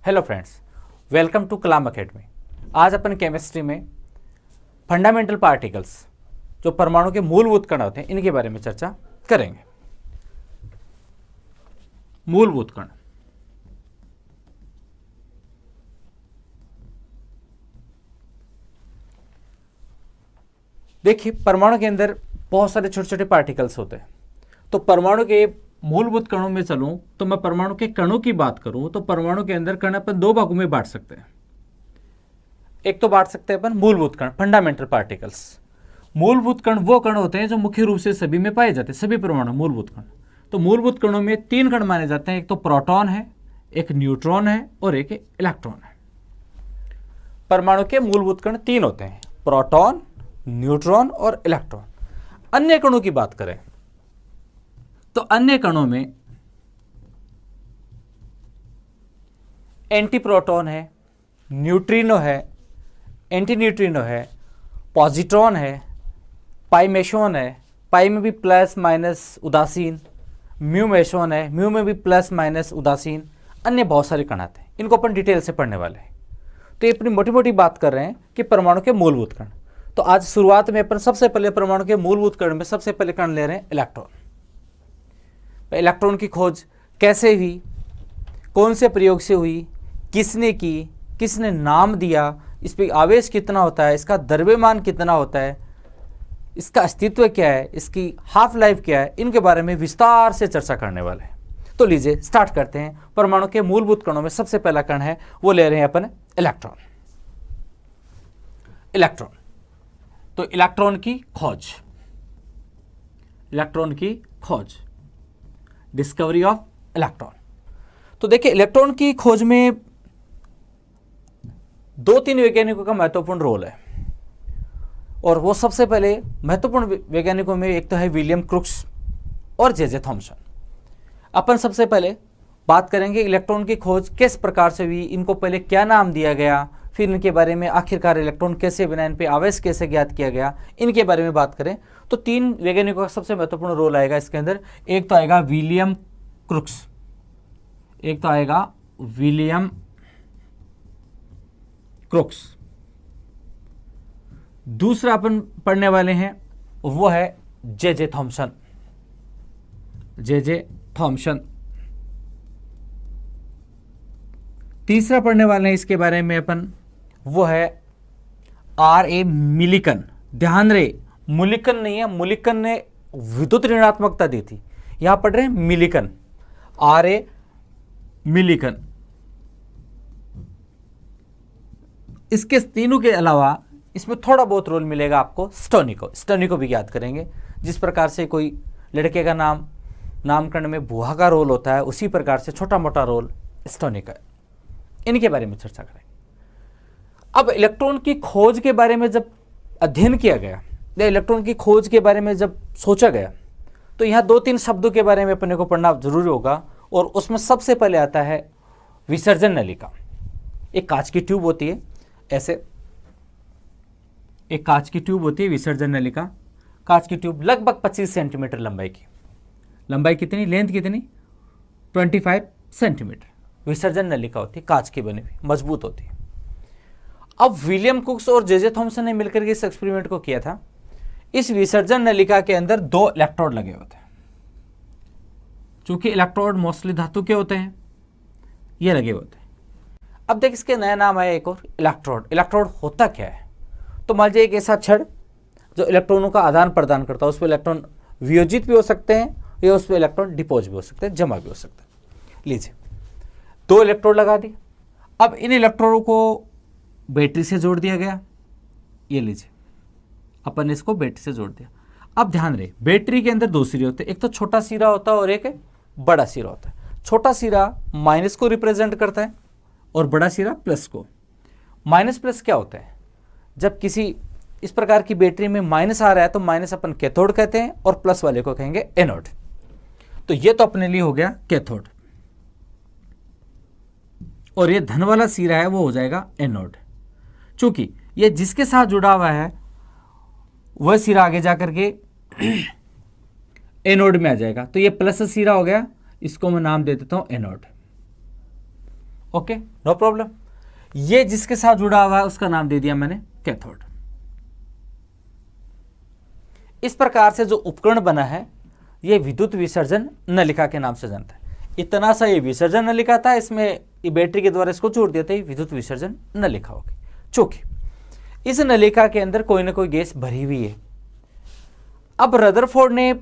Hello friends, welcome to Kalam academy. आज अपन chemistry में फंडामेंटल पार्टिकल्स जो परमाणु के मूलभूत कण होते हैं इनके बारे में चर्चा करेंगे। मूलभूत कण, देखिए परमाणु के अंदर बहुत सारे छोटे छोटे पार्टिकल्स होते हैं। तो परमाणु के मूलभूत कणों में चलूं तो मैं परमाणु के कणों की बात करूं तो परमाणु के अंदर कण अपन दो भागों में बांट सकते हैं। एक तो बांट सकते हैं अपन मूलभूत कण, फंडामेंटल पार्टिकल्स। मूलभूत कण वो कण होते हैं जो मुख्य रूप से सभी में पाए जाते हैं, सभी परमाणु मूलभूत कण। तो मूलभूत कणों में तीन कण माने जाते हैं, एक तो प्रोटॉन है, एक न्यूट्रॉन है और एक इलेक्ट्रॉन है। परमाणु के मूलभूत कण तीन होते हैं, प्रोटॉन, न्यूट्रॉन और इलेक्ट्रॉन। अन्य कणों की बात करें तो अन्य कणों में एंटी प्रोटॉन है, न्यूट्रिनो है, एंटी न्यूट्रिनो है, पॉजिट्रॉन है, पाई मेसोन है, पाई में भी प्लस माइनस उदासीन, म्यू मेसोन है, म्यू में भी प्लस माइनस उदासीन, अन्य बहुत सारे कण आते हैं। इनको अपन डिटेल से पढ़ने वाले हैं। तो ये अपनी मोटी मोटी बात कर रहे हैं कि परमाणु के मूलभूत कण। तो आज शुरुआत में अपन सबसे पहले परमाणु के मूलभूत कण में सबसे पहले कण ले रहे हैं इलेक्ट्रॉन। इलेक्ट्रॉन की खोज कैसे हुई, कौन से प्रयोग से हुई, किसने की, किसने नाम दिया, इस पर आवेश कितना होता है, इसका द्रव्यमान कितना होता है, इसका अस्तित्व क्या है, इसकी हाफ लाइफ क्या है, इनके बारे में विस्तार से चर्चा करने वाले हैं। तो लीजिए स्टार्ट करते हैं। परमाणु के मूलभूत कणों में सबसे पहला कण है वो ले रहे हैं अपन इलेक्ट्रॉन। इलेक्ट्रॉन, तो इलेक्ट्रॉन की खोज, इलेक्ट्रॉन की खोज, डिस्कवरी ऑफ इलेक्ट्रॉन। तो देखिए इलेक्ट्रॉन की खोज में दो तीन वैज्ञानिकों का महत्वपूर्ण रोल है और वो सबसे पहले महत्वपूर्ण वैज्ञानिकों में एक तो है विलियम क्रुक्स और जे थॉमसन। अपन सबसे पहले बात करेंगे इलेक्ट्रॉन की खोज किस प्रकार से हुई, इनको पहले क्या नाम दिया गया, फिर इनके बारे में आखिरकार इलेक्ट्रॉन कैसे बना, इन पे आवेश कैसे ज्ञात किया गया, इनके बारे में बात करें तो तीन वैज्ञानिकों का सबसे महत्वपूर्ण रोल आएगा इसके अंदर। एक तो आएगा विलियम क्रुक्स, एक तो आएगा विलियम क्रुक्स, दूसरा अपन पढ़ने वाले हैं वो है जे थॉमसन, जे थॉमसन। तीसरा पढ़ने वाले हैं इसके बारे में अपन वो है R.A. मिलिकन। ध्यान रहे मुलिकन नहीं है, मुलिकन ने विद्युत ऋणात्मकता दी थी, यहां पढ़ रहे हैं मिलिकन, R.A. मिलिकन। इसके तीनों के अलावा इसमें थोड़ा बहुत रोल मिलेगा आपको स्टोनिको। स्टोनिको भी याद करेंगे। जिस प्रकार से कोई लड़के का नामकरण में बुआ का रोल होता है, उसी प्रकार से छोटा मोटा रोल स्टोनिक है। इनके बारे में चर्चा करेंगे। अब इलेक्ट्रॉन की खोज के बारे में जब अध्ययन किया गया या इलेक्ट्रॉन की खोज के बारे में जब सोचा गया तो यहाँ दो तीन शब्दों के बारे में अपने को पढ़ना जरूरी होगा और उसमें सबसे पहले आता है विसर्जन नलिका। एक कांच की ट्यूब होती है, ऐसे एक कांच की ट्यूब होती है विसर्जन नलिका। कांच की ट्यूब लगभग 25 सेंटीमीटर लंबाई की, लंबाई कितनी, लेंथ कितनी, 25 सेंटीमीटर विसर्जन नलिका होती है, कांच की बनी हुई, मजबूत होती है। अब विलियम कुक्स और जे थॉमसन ने मिलकर के इस एक्सपेरिमेंट को किया था। इस विसर्जन नलिका के अंदर दो इलेक्ट्रोड लगे होते हैं। चूंकि इलेक्ट्रोड मोस्टली धातु के होते हैं, ये लगे होते हैं। अब देख इसके नया नाम आया एक और, इलेक्ट्रोड। इलेक्ट्रोड होता क्या है? तो मान लीजिए एक ऐसा छड़ जो इलेक्ट्रॉनों का आदान प्रदान करता है, उस पर इलेक्ट्रॉन वियोजित भी हो सकते हैं या उस पर इलेक्ट्रॉन डिपोज भी हो सकते हैं, जमा भी हो सकते हैं। लीजिए दो इलेक्ट्रोड लगा दिए। अब इन इलेक्ट्रोडों को बैटरी से जोड़ दिया गया। ये लीजिए अपन इसको बैटरी से जोड़ दिया। अब ध्यान रहे बैटरी के अंदर दो सिरे होते हैं, एक तो छोटा सिरा होता है और एक बड़ा सिरा होता है। छोटा सिरा माइनस को रिप्रेजेंट करता है और बड़ा सिरा प्लस को। माइनस प्लस क्या होता है? जब किसी इस प्रकार की बैटरी में माइनस आ रहा है तो माइनस अपन कैथोड कहते हैं और प्लस वाले को कहेंगे एनोड। तो ये तो अपने लिए हो गया कैथोड और ये धन वाला सिरा है वो हो जाएगा एनोड। चूंकि ये जिसके साथ जुड़ा हुआ है वह सिरा आगे जाकर के एनोड में आ जाएगा। तो ये प्लस सिरा हो गया, इसको मैं नाम दे देता हूं एनोड। Okay, no problem. ये जिसके साथ जुड़ा हुआ है उसका नाम दे दिया मैंने कैथोड। इस प्रकार से जो उपकरण बना है ये विद्युत विसर्जन नलिका के नाम से जानता है। इतना सा ये विसर्जन नलिका था, इसमें ये बैटरी के द्वारा इसको जोड़ देते ही विद्युत विसर्जन नलिका होगी। चूंकि इस नलिका के अंदर कोई ना कोई गैस भरी हुई है। अब रदरफोर्ड ने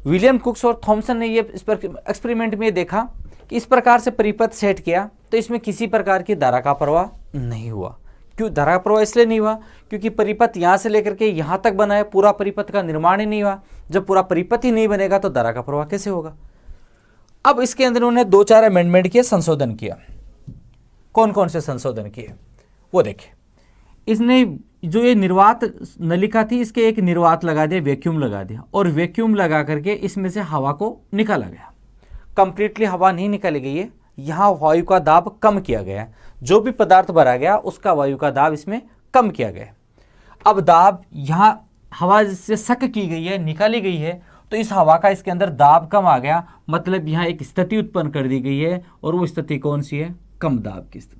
विलियम कुक्स और थॉमसन ने ये इस पर एक्सपेरिमेंट में देखा कि इस प्रकार से परिपथ सेट किया तो इसमें किसी प्रकार की धारा का प्रवाह नहीं हुआ। क्यों धारा का प्रवाह इसलिए नहीं हुआ? क्योंकि परिपथ यहाँ से लेकर के यहाँ तक बना है, पूरा परिपथ का निर्माण ही नहीं हुआ। जब पूरा परिपथ ही नहीं बनेगा तो धारा का प्रवाह कैसे होगा? अब इसके अंदर उन्होंने 2-4 अमेंडमेंट किए, संशोधन किया। कौन कौन से संशोधन किए वो देखिए। इसने जो ये निर्वात नलिका थी इसके एक निर्वात लगा दिया, वैक्यूम लगा दिया, और वैक्यूम लगा करके इसमें से हवा को निकाला गया। कंप्लीटली हवा नहीं निकाली गई है, यहाँ वायु का दाब कम किया गया है। जो भी पदार्थ भरा गया उसका वायु का दाब इसमें कम किया गया। अब दाब यहाँ हवा से सक की गई है, निकाली गई है, तो इस हवा का इसके अंदर दाब कम आ गया। मतलब यहाँ एक स्थिति उत्पन्न कर दी गई है, और वो स्थिति कौन सी है? कम दाब की स्थिति।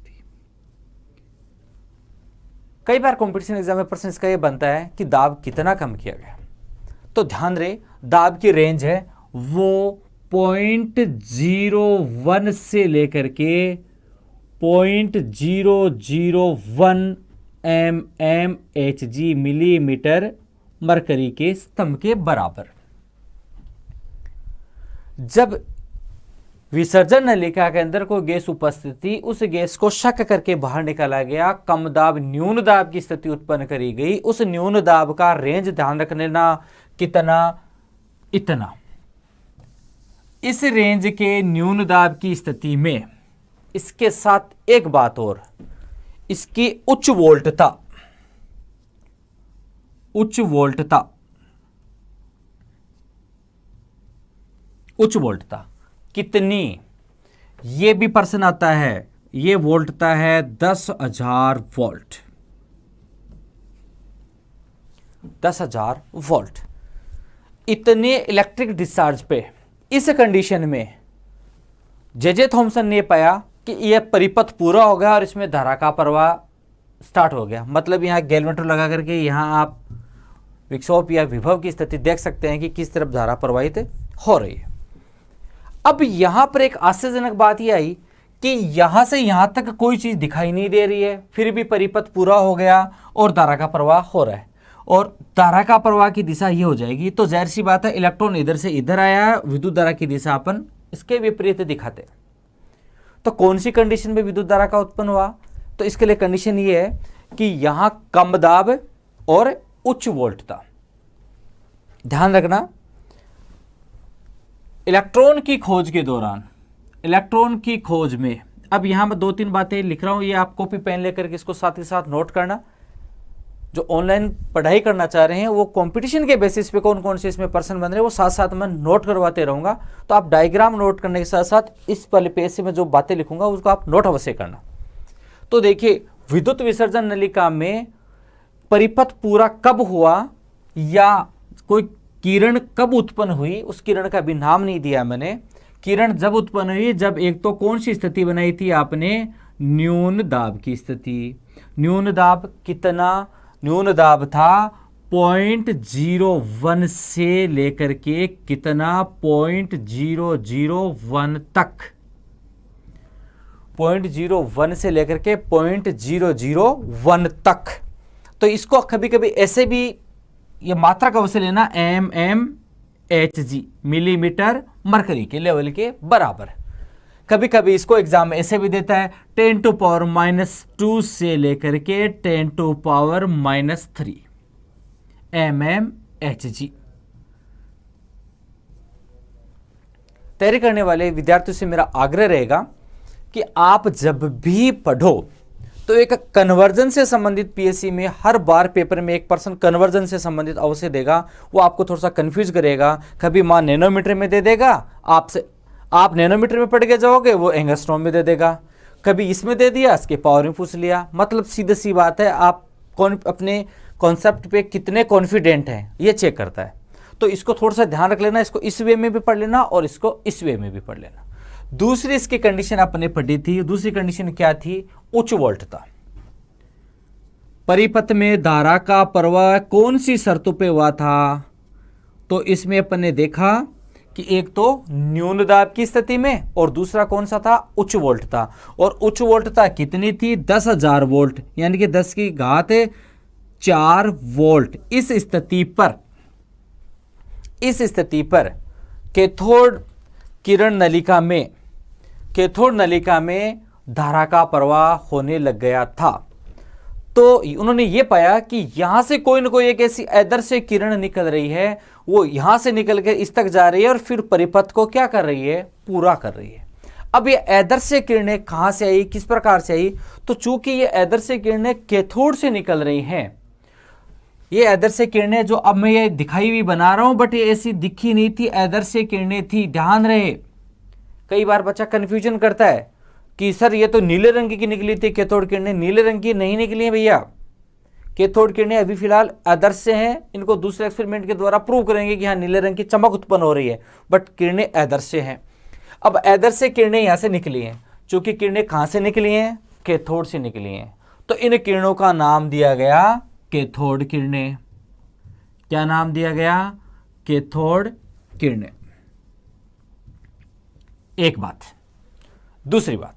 कई बार कंपटीशन एग्जाम में प्रश्न इसका ये बनता है कि दाब कितना कम किया गया। तो ध्यान रहे, दाब की रेंज है वो 0.01 से लेकर के 0.001 mmHg मिलीमीटर मरकरी के स्तंभ के बराबर। जब विसर्जन नलिका के अंदर कोई गैस उपस्थित थी, उस गैस को शक करके बाहर निकाला गया, कम दाब न्यून दाब की स्थिति उत्पन्न करी गई। उस न्यून दाब का रेंज ध्यान रखने ना, कितना? इतना। इस रेंज के न्यून दाब की स्थिति में इसके साथ एक बात और, इसकी उच्च वोल्टता, उच्च वोल्टता कितनी, ये भी प्रश्न आता है। ये वोल्टता है 10,000 वोल्ट। 10,000 वोल्ट। इतने इलेक्ट्रिक डिस्चार्ज पे इस कंडीशन में जे थॉमसन ने पाया कि यह परिपथ पूरा हो गया और इसमें धारा का प्रवाह स्टार्ट हो गया। मतलब यहाँ गैल्वेनोमीटर लगा करके यहाँ आप विक्षोभ या विभव की स्थिति देख सकते हैं कि किस तरफ धारा प्रवाहित हो रही है। अब यहां पर एक आश्चर्यजनक बात यह आई कि यहां से यहां तक कोई चीज दिखाई नहीं दे रही है, फिर भी परिपथ पूरा हो गया और धारा का प्रवाह हो रहा है। और धारा का प्रवाह की दिशा ये हो जाएगी, तो जाहिर सी बात है इलेक्ट्रॉन इधर से इधर आया है, विद्युत धारा की दिशा अपन इसके विपरीत दिखाते। तो कौन सी कंडीशन में विद्युत धारा का उत्पन्न हुआ? तो इसके लिए कंडीशन ये है कि यहां कम दाब और उच्च वोल्टता। ध्यान रखना, इलेक्ट्रॉन की खोज के दौरान, इलेक्ट्रॉन की खोज में, अब यहां मैं 2-3 बातें लिख रहा हूं, ये आप कॉपी पेन लेकर के इसको साथ ही साथ नोट करना। जो ऑनलाइन पढ़ाई करना चाह रहे हैं वो कंपटीशन के बेसिस पे कौन कौन से इसमें पर्सन बन रहे हैं वो साथ साथ मैं नोट करवाते रहूंगा। तो आप डायग्राम नोट करने के साथ साथ इस वाले पेज से मैं जो बातें लिखूंगा उसको आप नोट अवश्य करना। तो देखिए, विद्युत विसर्जन नलिका में परिपथ पूरा कब हुआ या कोई किरण कब उत्पन्न हुई, उस किरण का भी नाम नहीं दिया मैंने। किरण जब उत्पन्न हुई, जब एक तो कौन सी स्थिति बनाई थी आपने? न्यून दाब की स्थिति। न्यून दाब कितना? न्यून दाब था 0.01 से लेकर के कितना? 0.001 तक। 0.01 से लेकर के 0.001 तक। तो इसको कभी कभी ऐसे भी ये मात्रा कब से लेना? mmHg मिलीमीटर मरकरी के लेवल के बराबर। कभी कभी इसको एग्जाम में ऐसे भी देता है 10⁻² से लेकर के 10⁻³ mmHg। तैयारी करने वाले विद्यार्थियों से मेरा आग्रह रहेगा कि आप जब भी पढ़ो तो एक कन्वर्जन से संबंधित पीएससी में हर बार पेपर में एक पर्सन कन्वर्जन से संबंधित अवश्य देगा। वो आपको थोड़ा सा कंफ्यूज करेगा। कभी मान नैनोमीटर में दे देगा, आप नैनोमीटर में पढ़ के जाओगे, वो एंगस्ट्रॉम में दे देगा। कभी इसमें दे दिया, इसके पावर में पूछ लिया। मतलब सीधी सी बात है, आप अपने कॉन्सेप्ट पे कितने कॉन्फिडेंट हैं ये चेक करता है। तो इसको थोड़ा सा ध्यान रख लेना। इसको इस वे में भी पढ़ लेना और इसको इस वे में भी पढ़ लेना। दूसरी इसकी कंडीशन आपने पढ़ी थी, दूसरी कंडीशन क्या थी? उच्च वोल्टता। परिपथ में धारा का प्रवाह कौन सी शर्तों पे हुआ था? तो इसमें अपन ने देखा कि एक तो न्यून दाब की स्थिति में और दूसरा कौन सा था? उच्च वोल्टता। और उच्च वोल्टता कितनी थी? 10,000 वोल्ट, यानी कि 10 की घात 4 वोल्ट। इस स्थिति पर कैथोड किरण नलिका में धारा का प्रवाह होने लग गया था। तो उन्होंने ये पाया कि यहां से कोई ना कोई एक ऐसी आदर्श किरण निकल रही है, वो यहां से निकल के इस तक जा रही है और फिर परिपथ को क्या कर रही है? पूरा कर रही है। अब ये आदर्श किरणें कहां से आई, किस प्रकार से आई? तो चूंकि ये आदर्श किरणें कैथोड से निकल रही हैं, ये आदर्श किरणें जो अब मैं ये दिखाई भी बना रहा हूं, बट ये ऐसी दिखी नहीं थी, आदर्श किरणें थी। ध्यान रहे, कई बार बच्चा कंफ्यूजन करता है कि सर ये तो नीले रंग की निकली थी कैथोड किरणें। नीले रंग की नहीं निकली है भैया। कैथोड किरणें अभी फिलहाल आदर्श से हैं, इनको दूसरे एक्सपेरिमेंट के द्वारा प्रूव करेंगे कि हाँ नीले रंग की चमक उत्पन्न हो रही है, बट किरणें आदर्श से हैं। अब आदर्श किरणें यहां से निकली हैं, चूंकि किरणें कहां से निकली हैं? कैथोड से निकली हैं, तो इन किरणों का नाम दिया गया कैथोड किरणें। क्या नाम दिया गया? कैथोड किरणें। एक बात। दूसरी बात,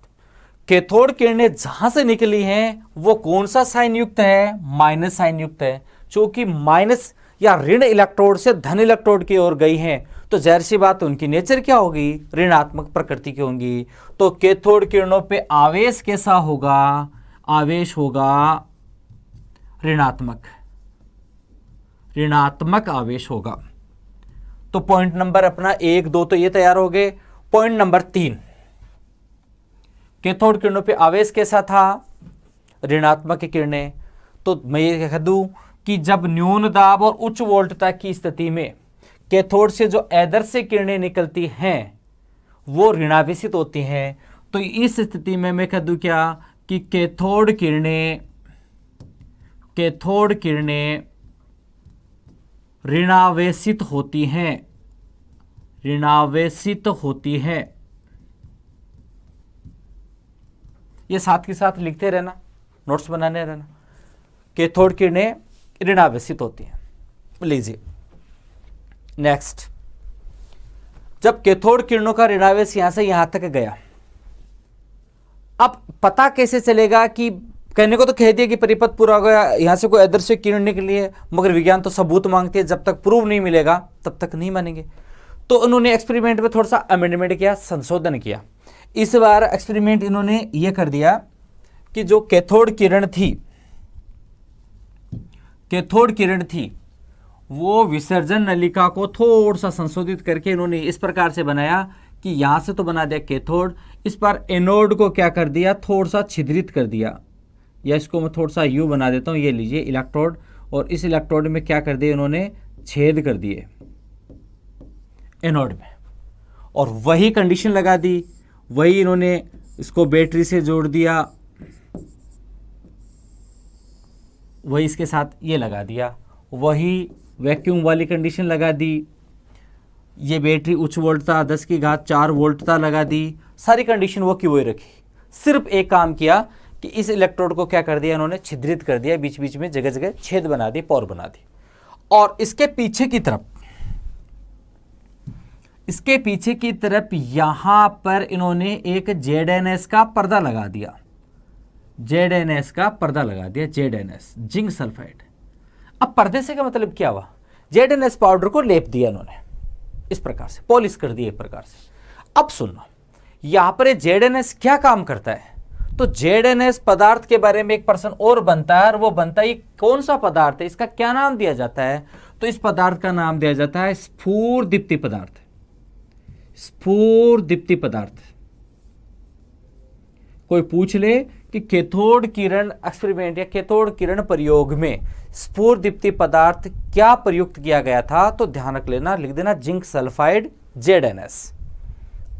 कैथोड किरणें जहां से निकली हैं वो कौन सा साइन युक्त है? माइनस साइन युक्त है। क्योंकि माइनस या ऋण इलेक्ट्रोड से धन इलेक्ट्रोड की ओर गई हैं, तो जाहिर सी बात उनकी नेचर क्या होगी? ऋणात्मक प्रकृति की होंगी। तो कैथोड किरणों पे आवेश कैसा होगा? आवेश होगा ऋणात्मक आवेश होगा। तो पॉइंट नंबर अपना 1, 2 तो ये तैयार हो गए। पॉइंट नंबर 3, कैथोड किरणों पे आवेश कैसा था? ऋणात्मक किरणें। तो मैं ये कह दूं कि जब न्यून दाब और उच्च वोल्टता की स्थिति में कैथोड से जो आदर्श किरणें निकलती हैं वो ऋणावेशित होती हैं, तो इस स्थिति में मैं कह दूं क्या कि कैथोड किरणें ऋणावेशित होती हैं। ये साथ के साथ लिखते रहना, नोट्स बनाने रहना। कैथोड किरणें ऋणावेशित होती हैं। लीजिए नेक्स्ट, जब कैथोड किरणों का ऋणावेश यहां से यहां तक गया, अब पता कैसे चलेगा? कि कहने को तो कह दिया कि परिपथ पूरा हो गया, यहां से कोई आदर्श किरण निकली है, मगर विज्ञान तो सबूत मांगती है, जब तक प्रूव नहीं मिलेगा तब तक नहीं मानेंगे। तो उन्होंने एक्सपेरिमेंट में थोड़ा सा अमेंडमेंट किया, संशोधन किया। इस बार एक्सपेरिमेंट इन्होंने यह कर दिया कि जो कैथोड किरण थी वो विसर्जन नलिका को थोड़ा सा संशोधित करके इन्होंने इस प्रकार से बनाया कि यहां से तो बना दिया कैथोड, इस पर एनोड को क्या कर दिया? थोड़ा सा छिद्रित कर दिया, या इसको मैं थोड़ा सा यू बना देता हूं। ये लीजिए इलेक्ट्रोड, और इस इलेक्ट्रोड में क्या कर दिया इन्होंने? छेद कर दिए एनोड में, और वही कंडीशन लगा दी। वही इन्होंने इसको बैटरी से जोड़ दिया, वही इसके साथ ये लगा दिया, वही वैक्यूम वाली कंडीशन लगा दी। ये बैटरी उच्च वोल्टता 10 की घात 4 वोल्टता लगा दी। सारी कंडीशन वो की वही रखी। सिर्फ एक काम किया कि इस इलेक्ट्रोड को क्या कर दिया इन्होंने? छिद्रित कर दिया, बीच बीच में जगह जगह छेद बना दी, पोर बना दी। और इसके पीछे की तरफ यहां पर इन्होंने एक ZNS का पर्दा लगा दिया। ZNS, zinc sulphide. अब पर्दे से का मतलब क्या हुआ? ZNS पाउडर को लेप दिया इन्होंने, इस प्रकार से पॉलिश कर दिया एक प्रकार से। अब सुनना, यहां पर ZNS क्या काम करता है? तो ZNS पदार्थ के बारे में एक प्रश्न और बनता है, और वो बनता है कौन सा पदार्थ है, इसका क्या नाम दिया जाता है? तो इस पदार्थ का नाम दिया जाता है स्फूर्दीप्ति पदार्थ। कोई पूछ ले कि कैथोड किरण एक्सपेरिमेंट या कैथोड किरण प्रयोग में स्फूर्दीप्ति पदार्थ क्या प्रयुक्त किया गया था, तो ध्यान रख लेना, लिख देना जिंक सल्फाइड ZNS।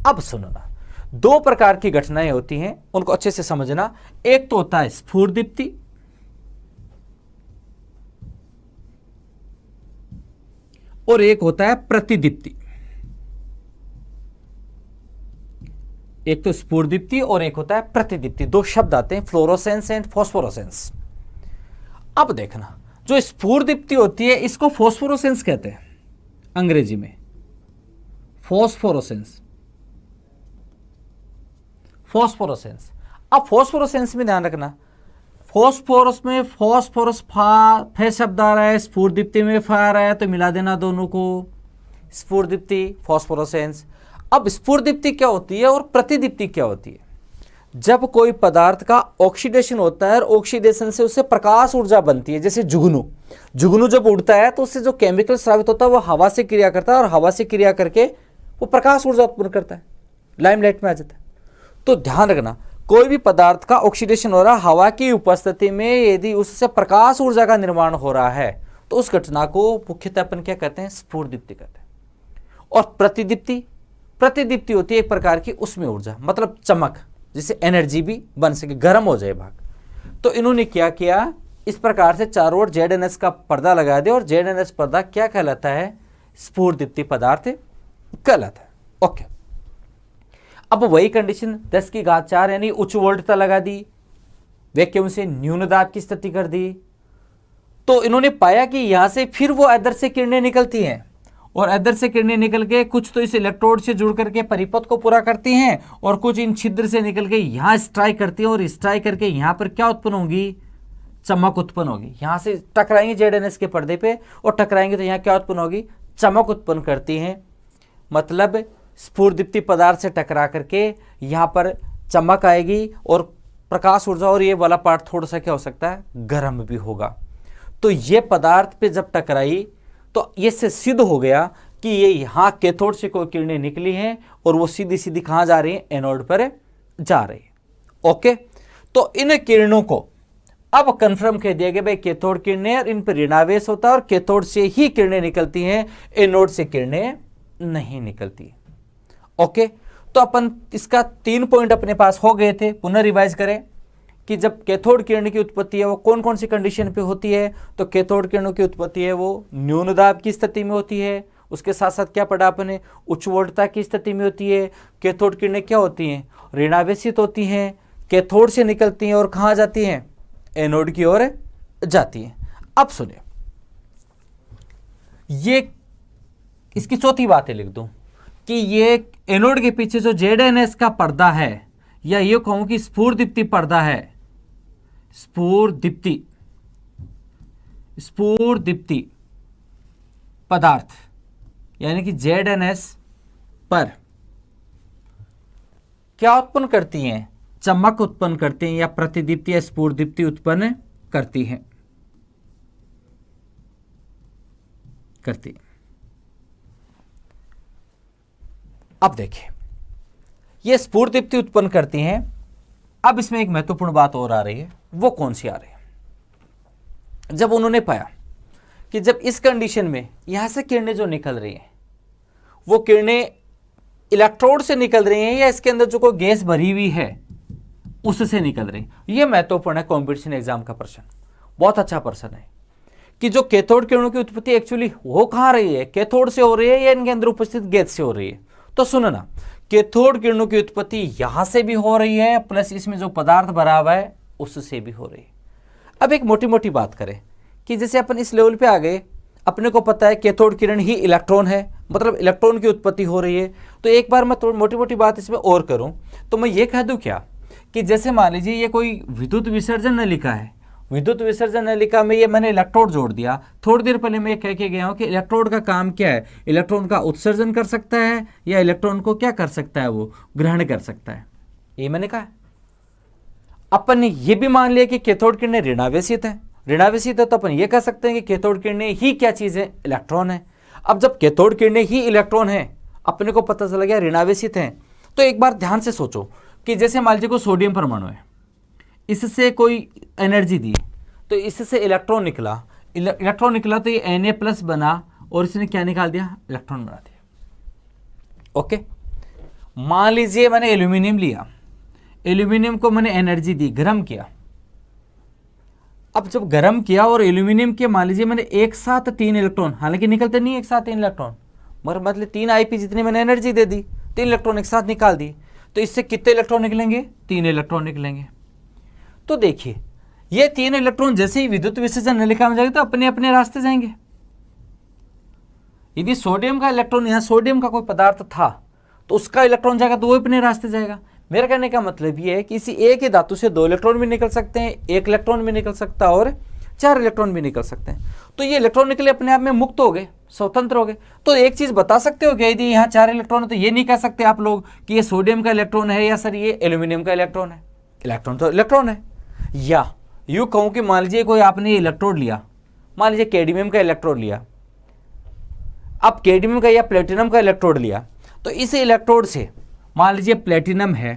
अब सुनो ना, 2 प्रकार की घटनाएं होती हैं, उनको अच्छे से समझना। एक तो होता है स्फूर्दीप्ति, और एक होता है प्रतिदीप्ति। एक तो स्फुरदीप्ति और एक होता है प्रतिदीप्ति। दो शब्द आते हैं, फ्लोरोसेंस एंड फॉस्फोरोसेंस। अब देखना, जो स्फुरदीप्ति होती है इसको फॉस्फोरोसेंस कहते हैं अंग्रेजी में, फॉस्फोरोसेंस। फॉस्फोरोसेंस, अब फॉस्फोरोसेंस में ध्यान रखना, फॉस्फोरस में फॉस्फोरस फे शब्द आ रहा है, स्फुरदीप्ति में फा आ रहा है, तो मिला देना दोनों को, स्फुरदीप्ति फॉस्फोरोसेंस। अब स्फुरदीप्ति क्या होती है और प्रतिदीप्ति क्या होती है? जब कोई पदार्थ का ऑक्सीडेशन होता है और ऑक्सीडेशन से उससे प्रकाश ऊर्जा बनती है, जैसे जुगनू, जुगनू जब उड़ता है तो उससे जो केमिकल स्रावित होता है वो हवा से क्रिया करता है और हवा से क्रिया करके वो प्रकाश ऊर्जा उत्पन्न करता है, लाइमलाइट में आ जाता है। तो ध्यान रखना, कोई भी पदार्थ का ऑक्सीडेशन हो रहा है हवा की उपस्थिति में, यदि उससे प्रकाश ऊर्जा का निर्माण हो रहा है तो उस घटना को मुख्यतः अपन क्या कहते हैं? स्फुरदीप्ति कहते हैं। और प्रतिदीप्ति, प्रतिदीप्ति होती है एक प्रकार की उसमें ऊर्जा, मतलब चमक, जिससे एनर्जी भी बन सके, गर्म हो जाए भाग। तो इन्होंने क्या किया, इस प्रकार से चारों ओर ZnS का पर्दा लगा दिया और ZnS पर्दा क्या कहलाता है? स्फुरदीप्ति पदार्थ कहलाता है। ओके, अब वही कंडीशन 10 की घात 4 यानी उच्च वोल्टता लगा दी, वैक्यूम से न्यून दाब की स्थिति कर दी। तो इन्होंने पाया कि यहां से फिर वो एदर से किरणें निकलती हैं और एदर से किरणें निकल के कुछ तो इस इलेक्ट्रोड से जुड़ करके परिपथ को पूरा करती हैं और कुछ इन छिद्र से निकल के यहां स्ट्राइक करती हैं और स्ट्राइक करके यहां पर क्या उत्पन्न होगी? चमक उत्पन्न होगी। यहां से टकराएंगे ZnS के पर्दे पे और टकराएंगे तो यहां क्या उत्पन्न होगी? चमक उत्पन्न करती हैं। मतलब स्फुरदीप्ति पदार्थ से टकरा करके यहाँ पर चमक आएगी और प्रकाश ऊर्जा, और ये वाला पार्ट थोड़ा सा क्या हो सकता है? गर्म भी होगा। तो ये पदार्थ पे जब टकराई तो ये से सिद्ध हो गया कि ये यहाँ कैथोड से कोई किरणें निकली हैं और वो सीधी सीधी कहाँ जा रही हैं? एनोड पर जा रही है। ओके, तो इन किरणों को अब कंफर्म कह दिया गया भाई कैथोड किरणें, और इन पर ऋणावेश होता है और कैथोड से ही किरणें निकलती हैं, एनोड से किरणें नहीं निकलती। ओके, तो अपन इसका 3 पॉइंट अपने पास हो गए थे। पुनः रिवाइज करें कि जब कैथोड किरण की उत्पत्ति है वो कौन कौन सी कंडीशन पे होती है? तो कैथोड किरणों की उत्पत्ति है वो न्यून दाब की स्थिति में होती है। उसके साथ साथ क्या पढ़ा आपने? उच्च वोल्टता की स्थिति में होती है। कैथोड किरणें क्या होती हैं? ऋणावेशित होती हैं, कैथोड से निकलती हैं और कहाँ जाती हैं? एनोड की ओर जाती हैं। अब सुनिए, ये इसकी चौथी बातें लिख दूं कि ये एनोड के पीछे जो ZnS का पर्दा है, या ये कहूं कि स्फुरदीप्ति पर्दा है, स्फुरदीप्ति पदार्थ यानी कि ZnS पर क्या उत्पन्न करती हैं? चमक उत्पन्न करती हैं या प्रतिदीप्ति या स्फुरदीप्ति उत्पन्न करती हैं। अब देखिए, ये स्फुरदीप्ति उत्पन्न करती हैं। अब इसमें एक महत्वपूर्ण बात और आ रही है, वो कौन सी आ रही है? जब उन्होंने पाया कि जब इस कंडीशन में यहां से किरणें जो निकल रही हैं वो किरणें इलेक्ट्रोड से निकल रही हैं या इसके अंदर जो कोई गैस भरी हुई है उससे निकल रही, ये महत्वपूर्ण है कॉम्पिटिशन एग्जाम का प्रश्न, बहुत अच्छा प्रश्न है कि जो कैथोड किरणों की उत्पत्ति एक्चुअली हो कहां रही है? कैथोड से हो रही है या इनके अंदर उपस्थित गैस से हो रही है? तो सुनो ना, कैथोड किरणों की उत्पत्ति यहां से भी हो रही है, प्लस इसमें जो पदार्थ भरा हुआ है उससे भी हो रही है। अब एक मोटी मोटी बात करें कि जैसे अपन इस लेवल पे आ गए, अपने को पता है कैथोड किरण ही इलेक्ट्रॉन है, मतलब इलेक्ट्रॉन की उत्पत्ति हो रही है। तो एक बार मैं थोड़ी मोटी मोटी बात इसमें और करूं तो मैं ये कह दूं क्या कि जैसे मान लीजिए ये कोई विद्युत विसर्जन नलिका है, विद्युत विसर्जन नलिका में ये मैंने इलेक्ट्रोड जोड़ दिया। थोड़ी देर पहले मैं कह के गया हूं कि इलेक्ट्रोड का काम क्या है? इलेक्ट्रॉन का उत्सर्जन कर सकता है या इलेक्ट्रॉन को क्या कर सकता है? वो ग्रहण कर सकता है, ये मैंने कहा। अपन ने ये भी मान लिया कि कैथोड किरणें ऋणावेशित है, ऋणावेशित है तो अपन ये कह सकते हैं कि कैथोड किरणें ही क्या चीज़ है? इलेक्ट्रॉन है। अब जब कैथोड किरणें ही इलेक्ट्रॉन है, अपने को पता चला गया ऋणावेशित हैं, तो एक बार ध्यान से सोचो कि जैसे मान लीजिए कोई सोडियम परमाणु है, इससे कोई एनर्जी दी तो इससे इलेक्ट्रॉन निकला, इलेक्ट्रॉन निकला तो ये Na+ बना और इसने क्या निकाल दिया? इलेक्ट्रॉन बना दिया। ओके, मान लीजिए मैंने एल्यूमिनियम लिया, एल्यूमिनियम को मैंने एनर्जी दी, गर्म किया। अब जब गर्म किया और एल्यूमिनियम के मान लीजिए मैंने एक साथ 3 इलेक्ट्रॉन, हालांकि निकलते नहीं एक साथ 3 इलेक्ट्रॉन, मगर मतलब 3 Ip जितनी मैंने एनर्जी दे दी, 3 इलेक्ट्रॉन एक साथ निकाल दी। तो इससे कितने इलेक्ट्रॉन निकलेंगे? 3 इलेक्ट्रॉन निकलेंगे। तो देखिए ये 3 इलेक्ट्रॉन जैसे ही विद्युत विसर्जन नलिका में जाएंगे तो अपने अपने रास्ते जाएंगे। यदि सोडियम का इलेक्ट्रॉन, यहाँ सोडियम का कोई पदार्थ था तो उसका इलेक्ट्रॉन जाएगा तो वो अपने रास्ते जाएगा। मेरा कहने का मतलब ये है कि इसी एक ही धातु से 2 इलेक्ट्रॉन भी निकल सकते हैं, 1 इलेक्ट्रॉन भी निकल सकता है और 4 इलेक्ट्रॉन भी निकल सकते हैं। तो ये इलेक्ट्रॉन निकले अपने आप में मुक्त हो गए, स्वतंत्र हो गए। तो एक चीज बता सकते हो कि यदि यहाँ 4 इलेक्ट्रॉन है तो ये नहीं कह सकते आप लोग कि ये सोडियम का इलेक्ट्रॉन है या सर ये एल्यूमिनियम का इलेक्ट्रॉन है। इलेक्ट्रॉन तो इलेक्ट्रॉन है। या यूं कहूं कि मान लीजिए कोई आपने इलेक्ट्रोड लिया, मान लीजिए कैडमियम का इलेक्ट्रोड लिया, अब कैडमियम का या प्लेटिनम का इलेक्ट्रोड लिया, तो इस इलेक्ट्रोड से मान लीजिए प्लेटिनम है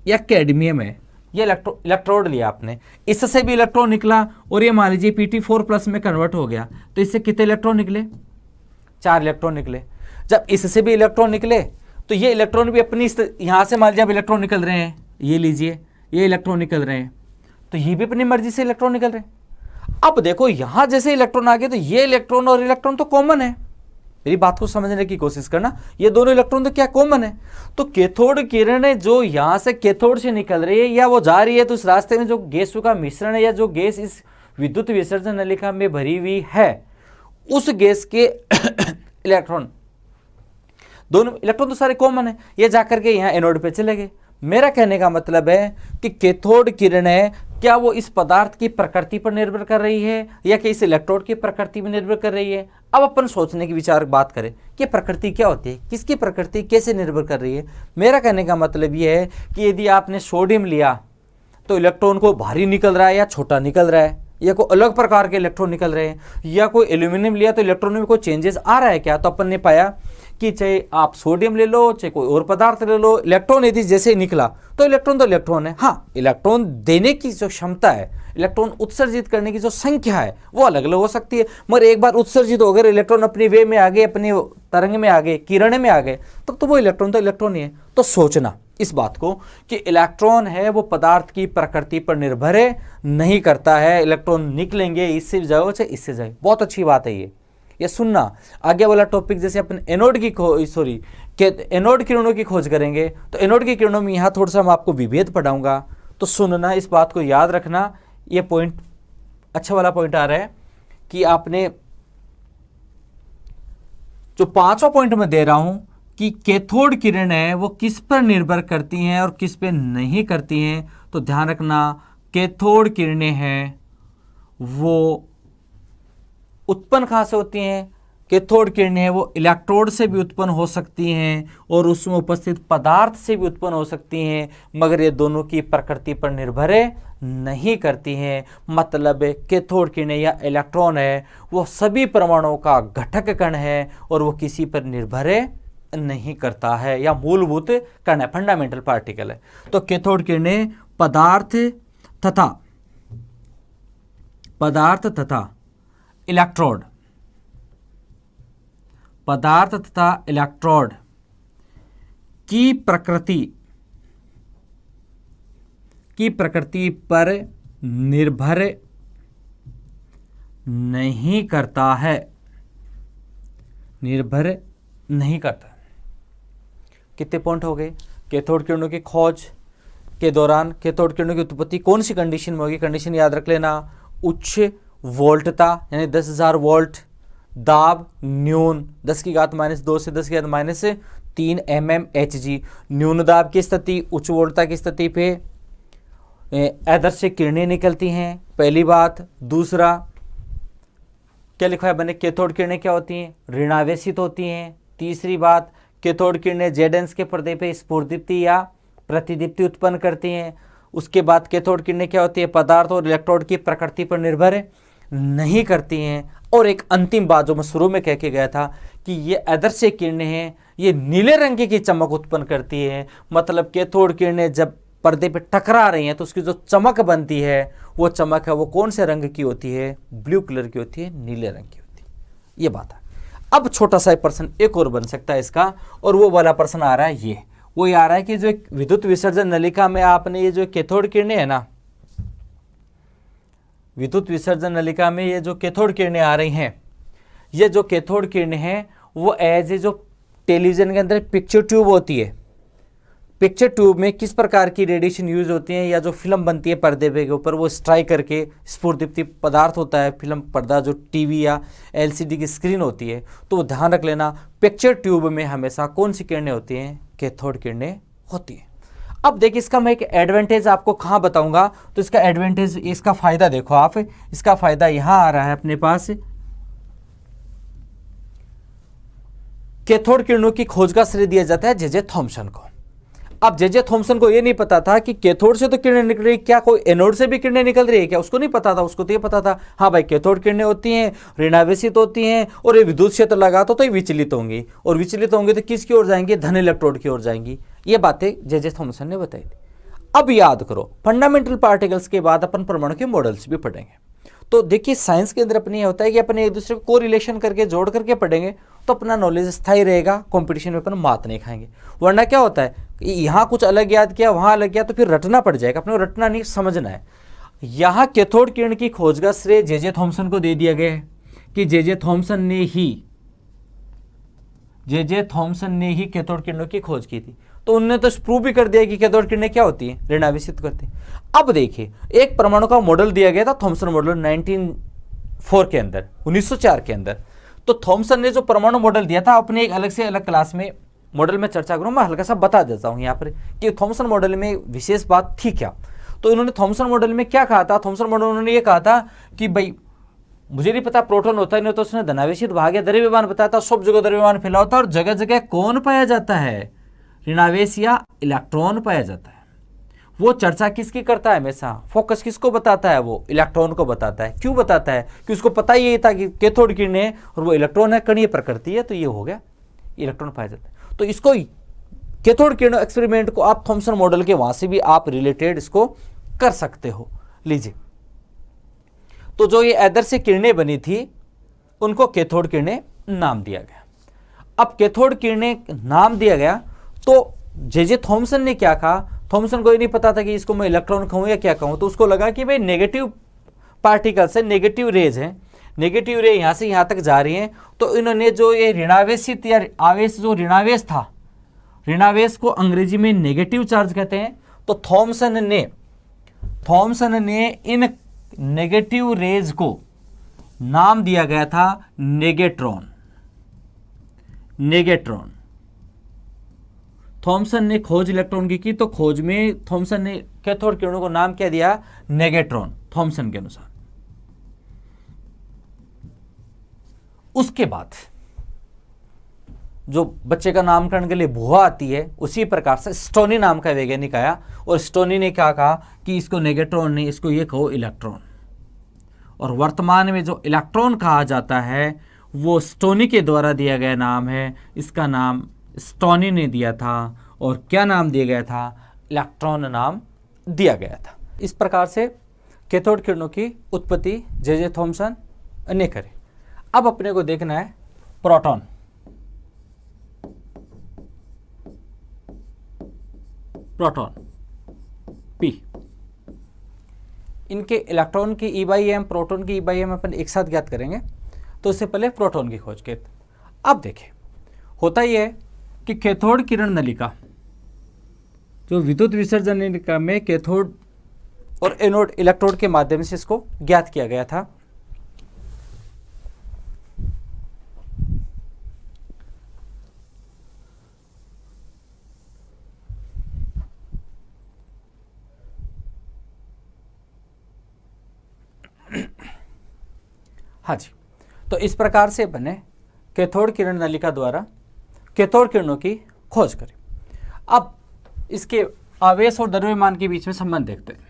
या कैडमियम है, ये इलेक्ट्रोड लिया आपने, इससे भी इलेक्ट्रॉन निकला और ये मान लीजिए Pt4+ में कन्वर्ट हो गया, तो इससे कितने इलेक्ट्रॉन निकले? 4 इलेक्ट्रॉन निकले। जब इससे भी इलेक्ट्रॉन निकले तो ये इलेक्ट्रॉन भी अपनी यहाँ से मान लीजिए अब इलेक्ट्रॉन निकल रहे हैं, ये लीजिए ये इलेक्ट्रॉन निकल रहे हैं, तो ये भी अपनी मर्जी से इलेक्ट्रॉन निकल रहे हैं। अब देखो यहाँ जैसे इलेक्ट्रॉन आ गए तो ये इलेक्ट्रॉन और इलेक्ट्रॉन तो कॉमन है। मेरी बात को समझने की कोशिश करना, ये दोनों इलेक्ट्रॉन तो क्या कॉमन है। तो कैथोड किरणें जो यहाँ से कैथोड से निकल रही है या वो जा रही है, तो इस रास्ते में जो गैसों का मिश्रण है या जो गैस इस विद्युत विसर्जन नलिका में भरी हुई है, उस गैस के इलेक्ट्रॉन, दोनों इलेक्ट्रॉन तो सारे कॉमन है, ये जाकर के यहाँ एनोड पे चले गए। मेरा कहने का मतलब है कि कैथोड किरणें क्या वो इस पदार्थ की प्रकृति पर निर्भर कर रही है या कि इस इलेक्ट्रोड की प्रकृति पर निर्भर कर रही है। अब अपन सोचने की विचार बात करें कि प्रकृति क्या होती है, किसकी प्रकृति कैसे निर्भर कर रही है। मेरा कहने का मतलब ये है कि यदि आपने सोडियम लिया तो इलेक्ट्रॉन को भारी निकल रहा है या छोटा निकल रहा है, या कोई अलग प्रकार के इलेक्ट्रॉन निकल रहे हैं, या कोई एल्यूमिनियम लिया तो इलेक्ट्रॉन में कोई चेंजेस आ रहा है क्या। तो अपन ने पाया कि चाहे आप सोडियम ले लो चाहे कोई और पदार्थ ले लो, इलेक्ट्रॉन यदि जैसे ही निकला तो इलेक्ट्रॉन है। हाँ, इलेक्ट्रॉन देने की जो क्षमता है, इलेक्ट्रॉन उत्सर्जित करने की जो संख्या है वो अलग अलग हो सकती है, मगर एक बार उत्सर्जित हो गए, इलेक्ट्रॉन अपनी वे में आ गए, अपनी तरंग में आ गए, किरण में आ गए, तब तो वो इलेक्ट्रॉन ही है। तो सोचना इस बात को कि इलेक्ट्रॉन है वो पदार्थ की प्रकृति पर निर्भर है, नहीं करता है इलेक्ट्रॉन निकलेंगे इससे जाओ चाहे इससे जाए। बहुत अच्छी बात है ये सुनना। आगे वाला टॉपिक जैसे अपन एनोड किरणों की खोज करेंगे तो एनोड की किरणों में यहाँ थोड़ा सा मैं आपको विभेद पढ़ाऊंगा, तो सुनना, इस बात को याद रखना। ये पॉइंट अच्छा वाला पॉइंट आ रहा है कि आपने जो 5वां पॉइंट में दे रहा हूं कि कैथोड किरणें वो किस पर निर्भर करती हैं और किस पे नहीं करती हैं। तो ध्यान रखना, कैथोड किरणें हैं वो उत्पन्न कहाँ से होती हैं? कैथोड किरणें हैं वो इलेक्ट्रोड से भी उत्पन्न हो सकती हैं और उसमें उपस्थित पदार्थ से भी उत्पन्न हो सकती हैं, मगर ये दोनों की प्रकृति पर निर्भर नहीं करती हैं। मतलब कैथोड किरणें या इलेक्ट्रॉन है वो सभी परमाणुओं का घटक कण है और वो किसी पर निर्भर नहीं करता है, या मूलभूत कण है, फंडामेंटल पार्टिकल है। तो कैथोड किरणें पदार्थ तथा इलेक्ट्रोड, पदार्थ तथा इलेक्ट्रोड की प्रकृति पर निर्भर नहीं करता है, निर्भर नहीं करता। कितने पॉइंट हो गए? कैथोड किरणों की खोज के दौरान कैथोड किरणों की उत्पत्ति कौन सी कंडीशन में होगी? कंडीशन याद रख लेना, उच्च वोल्टता यानी 10,000 वोल्ट, दाब न्यून 10⁻² से 10⁻³ mmHg, न्यून दाब की स्थिति, उच्च वोल्टता की स्थिति पे आदर्श किरणें निकलती हैं, पहली बात। दूसरा क्या लिखा है बने, कैथोड किरणें क्या होती हैं? ऋणावेशित होती हैं। तीसरी बात, कैथोड किरणें Z के पर्दे पे स्फुरदीप्ति या प्रतिदीप्ति उत्पन्न करती हैं। उसके बाद कैथोड किरणें क्या होती है? पदार्थ और इलेक्ट्रोड की प्रकृति पर निर्भर नहीं करती हैं। और एक अंतिम बात जो मैं शुरू में कह के गया था कि ये आदर्श किरणें हैं, ये नीले रंग की चमक उत्पन्न करती है। मतलब कैथोड किरणें जब पर्दे पे टकरा रही हैं तो उसकी जो चमक बनती है वो चमक है वो कौन से रंग की होती है? ब्लू कलर की होती है, नीले रंग की होती है। ये बात है। अब छोटा सा प्रश्न एक और बन सकता है इसका, और वो वाला प्रश्न आ रहा है वो आ रहा है कि जो विद्युत विसर्जन नलिका में आपने ये जो कैथोड किरणें है ना, विद्युत विसर्जन नलिका में ये जो कैथोड किरणें आ रही हैं, ये जो कैथोड किरणें हैं वो एज ए जो टेलीविजन के अंदर पिक्चर ट्यूब होती है, पिक्चर ट्यूब में किस प्रकार की रेडिएशन यूज होती है, या जो फिल्म बनती है पर्दे पे के ऊपर वो स्ट्राइक करके स्फुरदीप्ति पदार्थ होता है फिल्म पर्दा, जो टीवी या एलसीडी की स्क्रीन होती है, तो ध्यान रख लेना पिक्चर ट्यूब में हमेशा कौन सी किरणें होती हैं, कैथोड किरणें होती हैं। अब देखिए इसका मैं एक एडवांटेज आपको कहाँ बताऊंगा, तो इसका एडवांटेज, इसका फायदा देखो आप, इसका फायदा यहाँ आ रहा है अपने पास। कैथोड किरणों की खोज का श्रेय दिया जाता है जे थॉमसन को। अब जे थॉमसन को यह नहीं पता था कि कैथोड से तो किरणें निकल रही, क्या कोई एनोड से भी किरणें निकल रही है क्या, उसको नहीं पता था। उसको तो ये पता था हाँ भाई कैथोड किरणें होती हैं, ऋणावेशित होती हैं, और ये विद्युत क्षेत्र लगा तो ये विचलित होंगी, और विचलित होंगे तो किसकी ओर जाएंगे, धन इलेक्ट्रोड की ओर जाएंगी। ये बातें जे थॉमसन ने बताई थी। अब याद करो फंडामेंटल पार्टिकल्स के बाद अपन परमाणु के मॉडल्स भी पढ़ेंगे। तो देखिए साइंस के अंदर अपने ये होता है कि अपन एक दूसरे को कोरिलेशन करके जोड़ करके पढ़ेंगे तो अपना नॉलेज स्थायी रहेगा, कंपटीशन में अपन मात नहीं खाएंगे। वरना क्या होता है यहाँ कुछ अलग याद किया वहाँ अलग किया तो फिर रटना पड़ जाएगा, अपने को रटना नहीं समझना है। यहाँ कैथोड किरण की खोज का श्रेय जे थॉमसन को दे दिया गया है कि जे थॉमसन ने ही कैथोड किरणों की खोज की थी। तो उन्होंने तो प्रूव भी कर दिया कि कैथोड किरणें क्या होती हैं, ऋणावेशित करती हैं। अब देखिए एक परमाणु का मॉडल दिया गया था थॉमसन मॉडल 1904 के अंदर, 1904 के अंदर। तो थॉमसन ने जो परमाणु मॉडल दिया था अपने एक अलग से अलग क्लास में मॉडल में चर्चा करूँ, मैं हल्का सा बता देता हूँ यहाँ पर कि थॉमसन मॉडल में विशेष बात थी क्या। तो इन्होंने थॉमसन मॉडल में क्या कहा था, थॉमसन मॉडल उन्होंने ये कहा था कि भाई मुझे नहीं पता प्रोटॉन होता है नहीं, तो उसने धनावेशित भाग या द्रव्यमान बताया था, सब जगह द्रव्यमान फैला होता है और जगह जगह कौन पाया जाता है, ऋणावेश या इलेक्ट्रॉन पाया जाता है। वो चर्चा किसकी करता है हमेशा, फोकस किसको बताता है, वो इलेक्ट्रॉन को बताता है। क्यों बताता है, कि उसको पता ही था कि कैथोड किरणें और वो इलेक्ट्रॉन है, कणीय प्रकृति है, तो ये हो गया इलेक्ट्रॉन पाया जाता है। तो इसको कैथोड किरण एक्सपेरिमेंट को आप थॉमसन मॉडल के वहां से भी आप रिलेटेड इसको कर सकते हो। लीजिए तो जो ये ऐदर से किरणें बनी थी उनको कैथोड किरणें नाम दिया गया। अब कैथोड किरणें नाम दिया गया तो जे थॉमसन ने क्या कहा, थॉमसन को ये नहीं पता था कि इसको मैं इलेक्ट्रॉन कहूँ या क्या कहूँ, तो उसको लगा कि भाई नेगेटिव पार्टिकल्स है, नेगेटिव रेज है, नेगेटिव रे यहाँ से यहाँ तक जा रही हैं। तो इन्होंने जो ये ऋणावेशित या आवेश, जो ऋणावेश था, ऋणावेश को अंग्रेजी में नेगेटिव चार्ज कहते हैं। तो थॉमसन ने इन नेगेटिव रेज को नाम दिया गया था नेगेट्रॉन। थॉमसन ने खोज इलेक्ट्रॉन की तो खोज में थॉमसन ने कैथोड किरणों को नाम क्या दिया, नेगेट्रॉन, थॉमसन के अनुसार। उसके बाद जो बच्चे का नामकरण के लिए भुआ आती है, उसी प्रकार से स्टोनी नाम का वैज्ञानिक आया और स्टोनी ने क्या कहा कि इसको नेगेट्रॉन नहीं, इसको ये कहो इलेक्ट्रॉन। और वर्तमान में जो इलेक्ट्रॉन कहा जाता है वो स्टोनी के द्वारा दिया गया नाम है, इसका नाम स्टोनी ने दिया था। और क्या नाम दिया गया था, इलेक्ट्रॉन नाम दिया गया था। इस प्रकार से कैथोड किरणों की उत्पत्ति जे थॉमसन ने करी। अब अपने को देखना है प्रोटॉन। पी, इनके इलेक्ट्रॉन की E/m, प्रोटॉन की E/m अपन एक साथ ज्ञात करेंगे। तो उससे पहले प्रोटॉन की खोज के। अब देखें होता ही है कि कैथोड किरण नलिका, जो विद्युत विसर्जन नलिका में कैथोड और एनोड इलेक्ट्रोड के माध्यम से इसको ज्ञात किया गया था। हाँ जी, तो इस प्रकार से बने कैथोड किरण नलिका द्वारा कैथोड किरणों की खोज करी। अब इसके आवेश और द्रव्यमान के बीच में संबंध देखते हैं।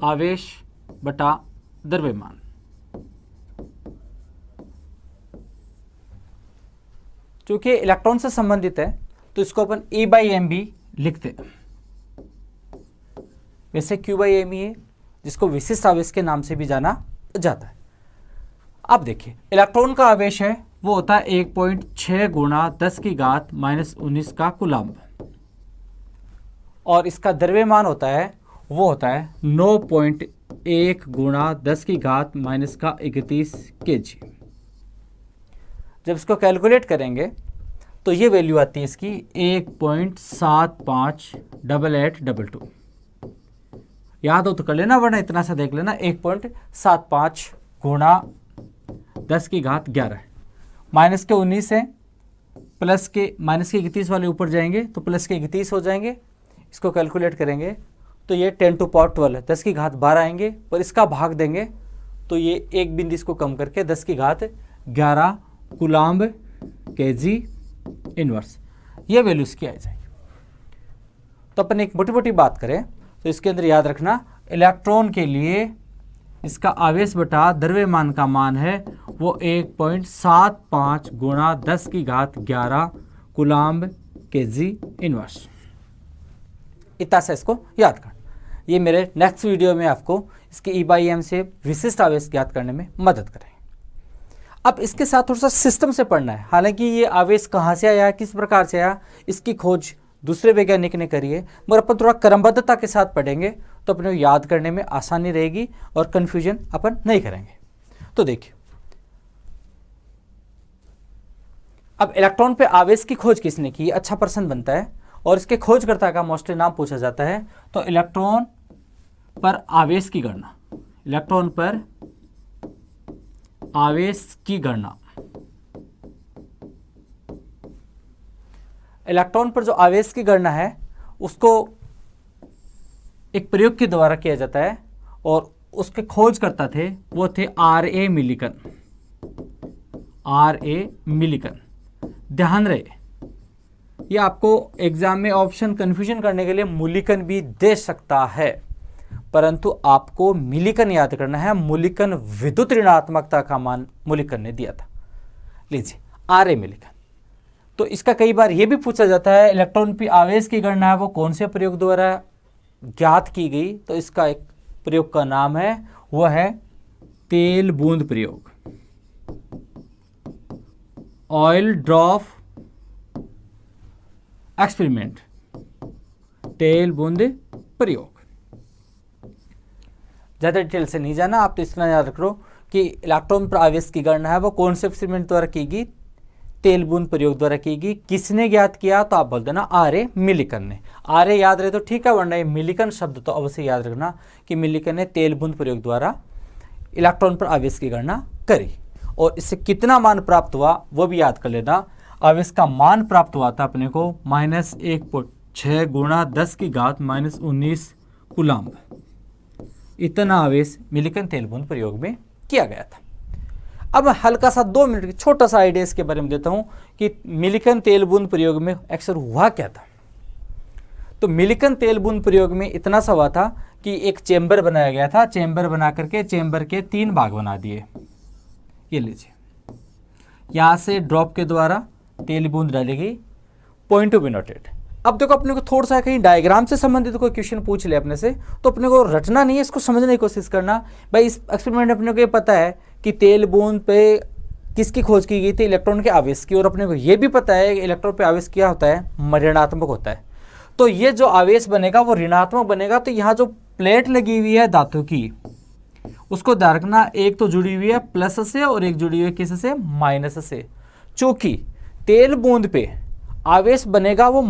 आवेश बटा द्रव्यमान, चूंकि इलेक्ट्रॉन से संबंधित है तो इसको अपन E/m भी लिखते हैं। वैसे Q/m ही है, जिसको विशिष्ट आवेश के नाम से भी जाना जाता है। अब देखिए इलेक्ट्रॉन का आवेश है वो होता है 1.6 गुणा 10 की घात -19 का कूलम्ब, और इसका द्रव्यमान होता है वो होता है 9.1 गुणा 10 की घात -31 kg। जब इसको कैलकुलेट करेंगे तो ये वैल्यू आती है इसकी 1.758822। याद हो तो कर लेना, वरना इतना सा देख लेना, 1.75 गुणा 10⁻11। माइनस के 19 है, प्लस के माइनस के 31 वाले ऊपर जाएंगे तो प्लस के 31 हो जाएंगे। इसको कैलकुलेट करेंगे तो ये 10⁻12 है, 10⁻12 आएंगे, पर इसका भाग देंगे तो ये एक बिंदु इसको कम करके 10⁻11 कूलम्ब केजी इनवर्स, ये वैल्यू इसकी आ जाएगी। तो अपन एक मोटी मोटी बात करें तो इसके अंदर याद रखना, इलेक्ट्रॉन के लिए इसका आवेश बटा द्रव्यमान का मान है वो 1.75 गुणा 10⁻11 कूलम्ब केजी इनवर्स। इतना सा इसको याद कर। ये मेरे नेक्स्ट वीडियो में आपको इसके E/m से विशिष्ट आवेश ज्ञात करने में मदद करेंगे। अब इसके साथ थोड़ा सा सिस्टम से पढ़ना है। हालांकि ये आवेश कहाँ से आया, किस प्रकार से आया, इसकी खोज दूसरे वैज्ञानिक ने करी है, मगर अपन थोड़ा क्रमबद्धता के साथ पढ़ेंगे तो अपने को याद करने में आसानी रहेगी और कन्फ्यूजन अपन नहीं करेंगे। तो देखिए, अब इलेक्ट्रॉन पे आवेश की खोज किसने की, अच्छा प्रश्न बनता है और इसके खोजकर्ता का मोस्टली नाम पूछा जाता है। तो इलेक्ट्रॉन पर आवेश की गणना, इलेक्ट्रॉन पर आवेश की गणना, इलेक्ट्रॉन पर जो आवेश की गणना है उसको एक प्रयोग के द्वारा किया जाता है और उसके खोजकर्ता थे वो थे R.A. मिलिकन। R.A. मिलिकन, ध्यान रहे ये आपको एग्जाम में ऑप्शन कंफ्यूजन करने के लिए मुलिकन भी दे सकता है, परंतु आपको मिलिकन याद करना है। मुलिकन विद्युत ऋणात्मकता का मान मुलिकन ने दिया था। लीजिए, R.A. मिलिकन। तो इसका कई बार यह भी पूछा जाता है इलेक्ट्रॉन पे आवेश की गणना है वो कौन से प्रयोग द्वारा ज्ञात की गई, तो इसका एक प्रयोग का नाम है वह है तेल बूंद प्रयोग, ऑयल ड्रॉप एक्सपेरिमेंट, तेल बूंद प्रयोग। ज़्यादा डिटेल से नहीं जाना, आप तो इतना याद रख लो कि इलेक्ट्रॉन पर आवेश की गणना है वो कौन से एक्सपेरिमेंट द्वारा की गई, तेल बूंद प्रयोग द्वारा की गई। किसने ज्ञात किया, तो आप बोल देना R.A. मिलिकन ने। R.A. याद रहे तो ठीक है, वरना मिलिकन शब्द तो अवश्य याद रखना कि मिलिकन ने तेल बूंद प्रयोग द्वारा इलेक्ट्रॉन पर आवेश की गणना करी और इससे कितना मान प्राप्त हुआ वो भी याद कर लेना। आवेश का मान प्राप्त हुआ था अपने को -1.6 गुणा 10⁻−19 कूलम्ब। इतना आवेश मिलिकन तेल बूंद प्रयोग में किया गया था। अब हल्का सा 2 मिनट की छोटा सा आइडिया इसके बारे में देता हूं कि मिलिकन तेल बूंद प्रयोग में अक्सर हुआ क्या था। तो मिलिकन तेल बूंद प्रयोग में इतना सा हुआ था कि एक चेंबर बनाया गया था, चेंबर बना करके चेंबर के 3 भाग बना दिए। ये लीजिए, यहां से ड्रॉप के द्वारा तेल बूंद डाली गई, पॉइंट टू बी नोटेड। अब देखो, अपने को थोड़ा सा कहीं डायग्राम से संबंधित कोई क्वेश्चन पूछ ले अपने से, तो अपने को रटना नहीं है, इसको समझने की कोशिश करना। भाई इस एक्सपेरिमेंट में अपने को ये पता है कि तेल बूंद पे किसकी खोज की गई थी, इलेक्ट्रॉन के आवेश की, और अपने को ये भी पता है कि इलेक्ट्रॉन पे आवेश क्या होता है, ऋणात्मक होता है। तो ये जो आवेश बनेगा वो ऋणात्मक बनेगा। तो यहाँ जो प्लेट लगी हुई है धातु की, उसको ध्यान रखना, एक तो जुड़ी हुई है प्लस से और एक जुड़ी हुई है किस से, माइनस से। चूंकि तेल बूंद पे आवेश बनेगा वो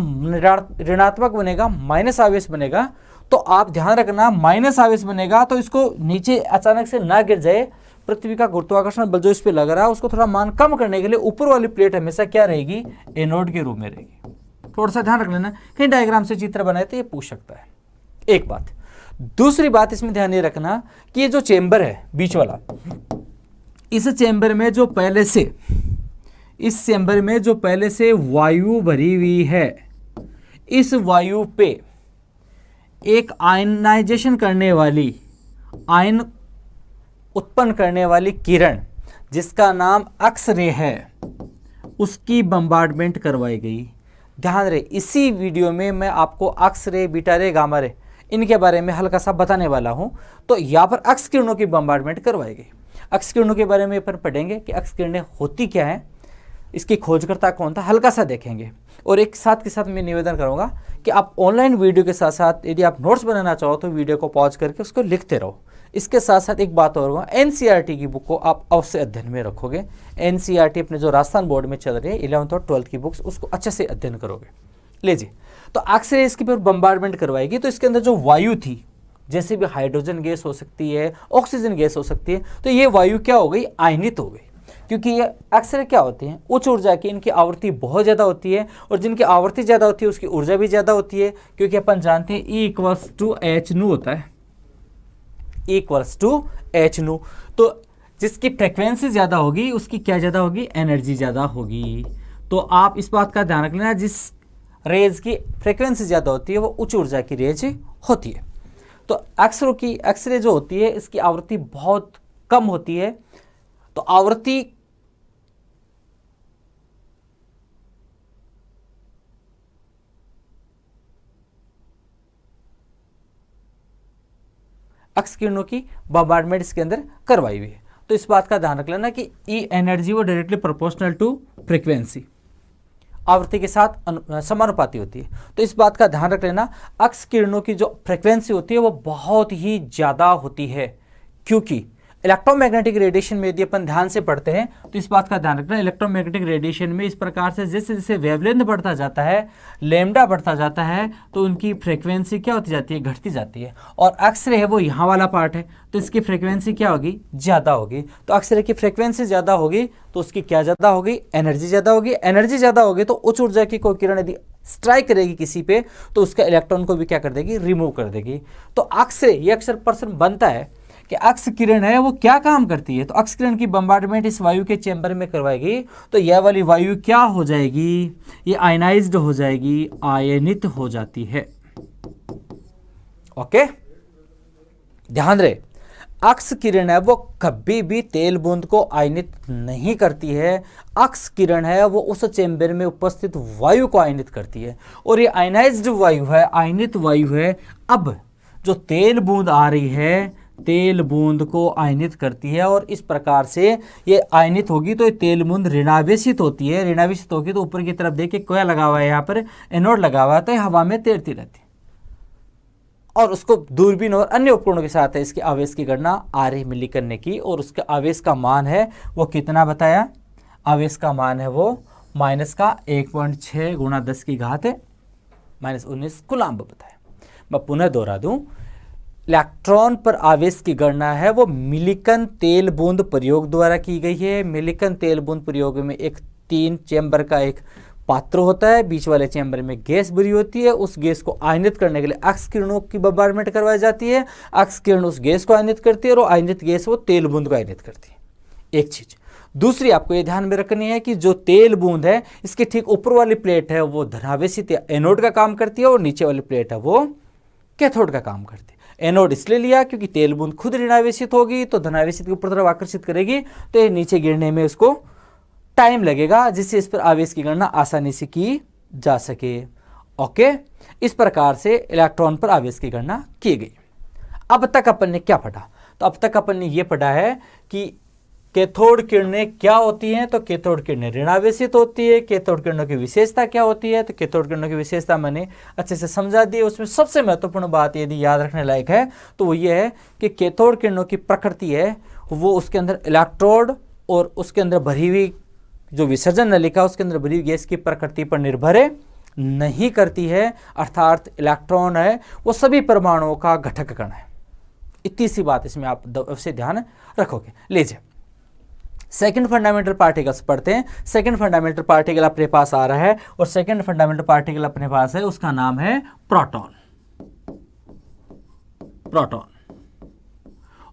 ऋणात्मक बनेगा, माइनस आवेश बनेगा, तो आप ध्यान रखना माइनस आवेश बनेगा तो इसको नीचे अचानक से ना गिर जाए। पृथ्वी का गुरुत्वाकर्षण बल जो इस पे लग रहा है उसको थोड़ा मान कम करने के लिए ऊपर वाली प्लेट हमेशा क्या रहेगी, एनोड के रूप में रहेगी। थोड़ा सा ध्यान रख लेना, कहीं डायग्राम से चित्र बनाए तो ये पूछ सकता है। एक बात। दूसरी बात इसमें ध्यान ये रखना कि ये जो चेंबर है बीच वाला, इस चेंबर में जो पहले से, इस चेंबर में जो पहले से वायु भरी हुई है, इस वायु पे एक आयनाइजेशन करने वाली, आयन उत्पन्न करने वाली किरण जिसका नाम एक्स रे है, उसकी बम्बार्डमेंट करवाई गई। ध्यान रहे, इसी वीडियो में मैं आपको एक्स रे, बीटा रे, गामा रे इनके बारे में हल्का सा बताने वाला हूं। तो यहाँ पर एक्स किरणों की बम्बार्डमेंट करवाई गई। एक्स किरणों के बारे में अपन पढ़ेंगे कि एक्स किरणें होती क्या है, इसकी खोजकर्ता कौन था, हल्का सा देखेंगे। और एक साथ के साथ मैं निवेदन करूंगा कि आप ऑनलाइन वीडियो के साथ साथ यदि आप नोट्स बनाना चाहो तो वीडियो को पॉज करके उसको लिखते रहो। इसके साथ साथ एक बात और होगा, एनसीईआरटी की बुक को आप अवश्य अध्ययन में रखोगे। एनसीईआरटी अपने जो राजस्थान बोर्ड में चल रही है 11th और 12th की बुक्स, उसको अच्छे से अध्ययन करोगे। लीजिए, तो एक्सरे इसके पर बम्बार्डमेंट करवाएगी, तो इसके अंदर जो वायु थी, जैसे भी हाइड्रोजन गैस हो सकती है, ऑक्सीजन गैस हो सकती है, तो ये वायु क्या हो गई, आयनित हो गई। क्योंकि ये एक्सरे क्या होते हैं, उच्च ऊर्जा की, इनकी आवृत्ति बहुत ज़्यादा होती है, और जिनकी आवृत्ति ज़्यादा होती है उसकी ऊर्जा भी ज़्यादा होती है, क्योंकि अपन जानते हैं E = H nu होता है, E = H nu। तो जिसकी फ्रिक्वेंसी ज़्यादा होगी उसकी क्या ज़्यादा होगी, एनर्जी ज़्यादा होगी। तो आप इस बात का ध्यान रख लेना, जिस रेज की फ्रिक्वेंसी ज़्यादा होती है वो उच्च ऊर्जा की रेज होती है। तो एक्सरे जो होती है इसकी आवृत्ति बहुत कम होती है। तो आवृत्ति एक्स किरणों की बम्बार्डमेंट इसके अंदर करवाई हुई है। तो इस बात का ध्यान रख लेना कि ई एनर्जी वो डायरेक्टली प्रोपोर्शनल टू फ्रीक्वेंसी, आवृत्ति के साथ समानुपाती होती है। तो इस बात का ध्यान रख लेना, एक्स किरणों की जो फ्रीक्वेंसी होती है वो बहुत ही ज़्यादा होती है, क्योंकि इलेक्ट्रोमैग्नेटिक रेडिएशन में यदि अपन ध्यान से पढ़ते हैं तो इस बात का ध्यान रखना, इलेक्ट्रोमैग्नेटिक रेडिएशन में इस प्रकार से जैसे जैसे वेवलेंथ बढ़ता जाता है, लैम्डा बढ़ता जाता है, तो उनकी फ्रीक्वेंसी क्या होती जाती है, घटती जाती है। और एक्सरे है वो यहाँ वाला पार्ट है, तो इसकी फ्रीक्वेंसी क्या होगी, ज़्यादा होगी। तो एक्सरे की फ्रीक्वेंसी ज़्यादा होगी तो उसकी क्या ज़्यादा होगी, एनर्जी ज़्यादा होगी। एनर्जी ज़्यादा होगी तो उच्च ऊर्जा की कोई किरण यदि स्ट्राइक करेगी किसी पे तो उसका इलेक्ट्रॉन को भी क्या कर देगी, रिमूव कर देगी। तो एक्सरे ये अक्सर प्रश्न बनता है कि अक्स किरण है वो क्या काम करती है। तो अक्स किरण की बम्बार्डमेंट इस वायु के चैम्बर में करवाएगी, तो यह वाली वायु क्या हो जाएगी, ये आयनाइज्ड हो जाएगी, आयनित हो जाती है। ओके, ध्यान रहे, अक्स किरण है वो कभी भी तेल बूंद को आयनित नहीं करती है। अक्स किरण है वो उस चैम्बर में उपस्थित वायु को आयनित करती है, और ये आयनाइज्ड वायु है, आयनित वायु है। अब जो तेल बूंद आ रही है, तेल बूंद को आयनित करती है, और इस प्रकार से ये आयनित होगी तो ये तेल बूंद ऋणावेशित होती है। ऋणावेशित होगी तो ऊपर की तरफ देखिए क्या लगा हुआ है, यहाँ पर एनोड लगा हुआ है, तो हवा में तैरती रहती है, और उसको दूरबीन और अन्य उपकरणों के साथ है इसके आवेश की गणना आरही मिली करने की। और उसके आवेश का मान है वो कितना बताया, आवेश का मान है वो -1.6 × 10⁻⁻19 कूलम्ब बताया। मैं पुनः दोहरा दूं, इलेक्ट्रॉन पर आवेश की गणना है वो मिलिकन तेल बूंद प्रयोग द्वारा की गई है। मिलिकन तेल बूंद प्रयोग में एक 3 चैम्बर का एक पात्र होता है, बीच वाले चैम्बर में गैस भरी होती है। उस गैस को आयनित करने के लिए एक्स किरणों की बम्बार्डमेंट करवाई जाती है। एक्स किरण उस गैस को आयनित करती है, और आयनित गैस वो तेल बूंद को आयनित करती है। एक चीज। दूसरी आपको ये ध्यान में रखनी है कि जो तेल बूंद है इसके ठीक ऊपर वाली प्लेट है वो धनावेशित या एनोड का काम करती है, और नीचे वाली प्लेट है वो कैथोड का काम करती है। एनोड इसलिए लिया क्योंकि तेल बूंद खुद ऋणावेशित होगी तो धनावेशित के ऊपर तरफ आकर्षित करेगी, तो ये नीचे गिरने में उसको टाइम लगेगा, जिससे इस पर आवेश की गणना आसानी से की जा सके। ओके, इस प्रकार से इलेक्ट्रॉन पर आवेश की गणना की गई। अब तक अपन ने क्या पढ़ा, तो अब तक अपन ने ये पढ़ा है कि कैथोड किरणें क्या होती हैं। तो कैथोड किरणें ऋणावेशित होती है। कैथोड किरणों की विशेषता क्या होती है, तो कैथोड किरणों की विशेषता मैंने अच्छे से समझा दी। उसमें सबसे महत्वपूर्ण बात यदि याद रखने लायक है तो वो ये है कि कैथोड किरणों की प्रकृति है वो उसके अंदर इलेक्ट्रोड और उसके अंदर भरी हुई जो विसर्जन नलिका उसके अंदर भरी हुई गैस की प्रकृति पर निर्भर नहीं करती है। अर्थात इलेक्ट्रॉन है वो सभी परमाणुओं का घटक कण है। इतनी सी बात इसमें आप अवश्य ध्यान रखोगे। लीजिए सेकंड फंडामेंटल पार्टिकल्स पढ़ते हैं। सेकंड फंडामेंटल पार्टिकल अपने पास आ रहा है, और सेकंड फंडामेंटल पार्टिकल अपने पास है, उसका नाम है प्रोटॉन। प्रोटॉन,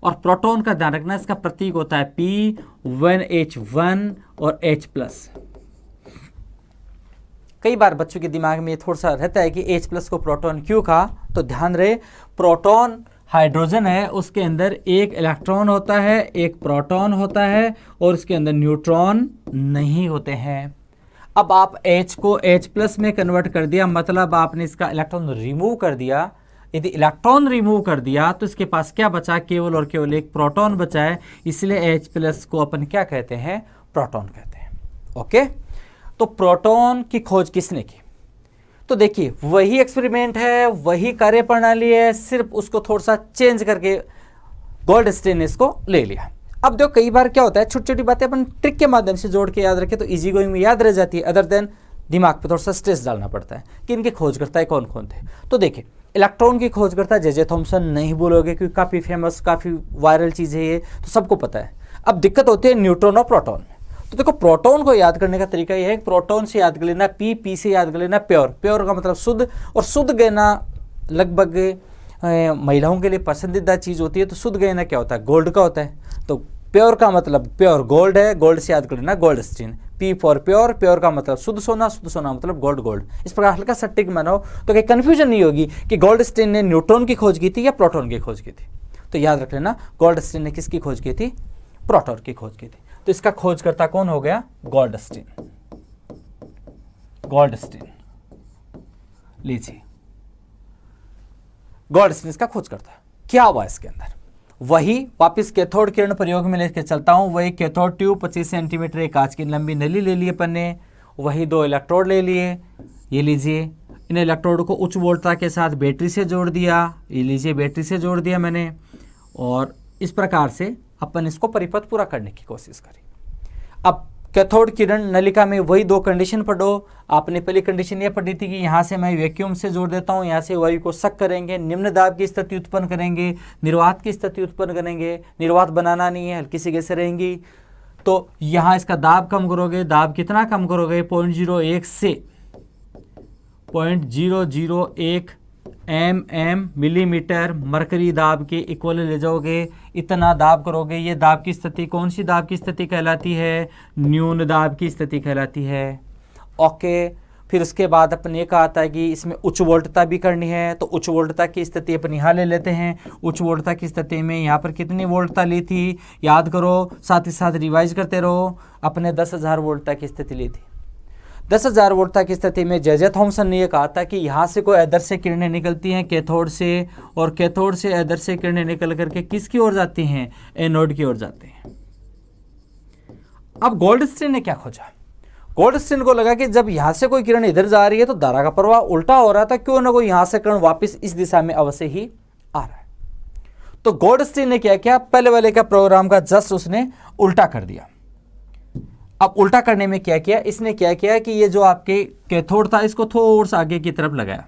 और प्रोटॉन का ध्यान रखना, इसका प्रतीक होता है P1H1 और H+। कई बार बच्चों के दिमाग में थोड़ा सा रहता है कि H+ को प्रोटॉन क्यों कहा, तो ध्यान रहे प्रोटॉन हाइड्रोजन है, उसके अंदर एक इलेक्ट्रॉन होता है, एक प्रोटॉन होता है, और उसके अंदर न्यूट्रॉन नहीं होते हैं। अब आप H को H+ में कन्वर्ट कर दिया, मतलब आपने इसका इलेक्ट्रॉन रिमूव कर दिया। यदि इलेक्ट्रॉन रिमूव कर दिया तो इसके पास क्या बचा, केवल और केवल एक प्रोटॉन बचा है, इसलिए H+ को अपन क्या कहते हैं, प्रोटॉन कहते हैं। ओके, तो प्रोटॉन की खोज किसने की, तो देखिए वही एक्सपेरिमेंट है, वही कार्यप्रणाली है, सिर्फ उसको थोड़ा सा चेंज करके गोल्डस्टीन ने इसको ले लिया। अब देखो कई बार क्या होता है, छोटी छोटी बातें अपन ट्रिक के माध्यम से जोड़ के याद रखें तो इजी गोइंग में याद रह जाती है, अदर देन दिमाग पे थोड़ा सा स्ट्रेस डालना पड़ता है कि इनके खोजकर्ता है कौन कौन थे। तो देखिए इलेक्ट्रॉन की खोजकर्ता जे थॉमसन, नहीं बोलोगे क्योंकि काफ़ी फेमस काफ़ी वायरल चीज़ है ये, तो सबको पता है। अब दिक्कत होती है न्यूट्रॉन और प्रोटॉन में। तो देखो प्रोटॉन को याद करने का तरीका यह है, प्रोटॉन से याद कर लेना पी से याद कर लेना प्योर। प्योर का मतलब शुद्ध, और शुद्ध गहना लगभग महिलाओं के लिए पसंदीदा चीज़ होती है। तो शुद्ध गहना क्या होता है, गोल्ड का होता है। तो प्योर का मतलब प्योर गोल्ड है, गोल्ड से याद कर लेना Goldstein. P for pure, pure का मतलब शुद्ध सोना, शुद्ध सोना मतलब गोल्ड, गोल्ड। इस प्रकार हल्का सा टिक बनाओ तो कहीं कंफ्यूजन नहीं होगी कि गोल्डस्टीन ने न्यूट्रॉन की खोज की थी या प्रोटॉन की खोज की थी। तो याद रख लेना गोल्डस्टीन ने किसकी खोज की थी, प्रोटॉन की खोज की थी। तो इसका खोजकर्ता कौन हो गया, गोल्डस्टीन। गोल्डस्टीन लीजिए, गोल्डस्टीन इसका खोजकर्ता। क्या हुआ इसके अंदर, वही वापिस कैथोड किरण प्रयोग में लेकर चलता हूं। वही कैथोड ट्यूब 25 सेंटीमीटर एक कांच की लंबी नली ले लिए अपन ने, वही 2 इलेक्ट्रोड ले लिए। ये लीजिए, इन इलेक्ट्रोड को उच्च वोल्टता के साथ बैटरी से जोड़ दिया। ये लीजिए बैटरी से जोड़ दिया मैंने, और इस प्रकार से अपन इसको परिपथ पूरा करने की कोशिश करी। अब कैथोड किरण नलिका में वही 2 कंडीशन पढ़ो। आपने पहली कंडीशन ये पढ़ी थी कि यहाँ से मैं वैक्यूम से जोड़ देता हूँ, यहाँ से वायु को सक करेंगे, निम्न दाब की स्थिति उत्पन्न करेंगे, निर्वात की स्थिति उत्पन्न करेंगे। निर्वात बनाना नहीं है, हल्की सी गैस रहेंगी। तो यहाँ इसका दाब कम करोगे, दाब कितना कम करोगे, 0.01 से 0.001 मिलीमीटर मरकरी दाब के इक्वल ले जाओगे। इतना दाब करोगे, ये दाब की स्थिति कौन सी दाब की स्थिति कहलाती है, न्यून दाब की स्थिति कहलाती है। ओके, फिर उसके बाद अपन ये कहा था कि इसमें उच्च वोल्टता भी करनी है। तो उच्च वोल्टता की स्थिति अपन यहाँ ले लेते हैं। उच्च वोल्टता की स्थिति में यहाँ पर कितनी वोल्टता ली थी, याद करो, साथ ही साथ रिवाइज करते रहो। अपने 10,000 वोल्टता की स्थिति ली थी। 10,000 वोल्टता की स्थिति में जे थॉमसन ने यह कहा था कि यहाँ से कोई आदर्श किरणें निकलती हैं कैथोड से, और कैथोड से आदर्श किरणें निकल करके किसकी ओर जाती हैं, एनोड की ओर जाते हैं। अब गोल्डस्टीन ने क्या खोजा, गोल्डस्टीन को लगा कि जब यहाँ से कोई किरण इधर जा रही है तो धारा का प्रवाह उल्टा हो रहा था, क्यों ना कोई यहाँ से किरण वापस इस दिशा में अवश्य ही आ रहा है। तो गोल्डस्टीन ने क्या किया, पहले वाले का प्रोग्राम का जस्ट उसने उल्टा कर दिया। अब उल्टा करने में क्या किया, इसने क्या किया कि ये जो आपके कैथोड था इसको थोड़ा सा आगे की तरफ लगाया।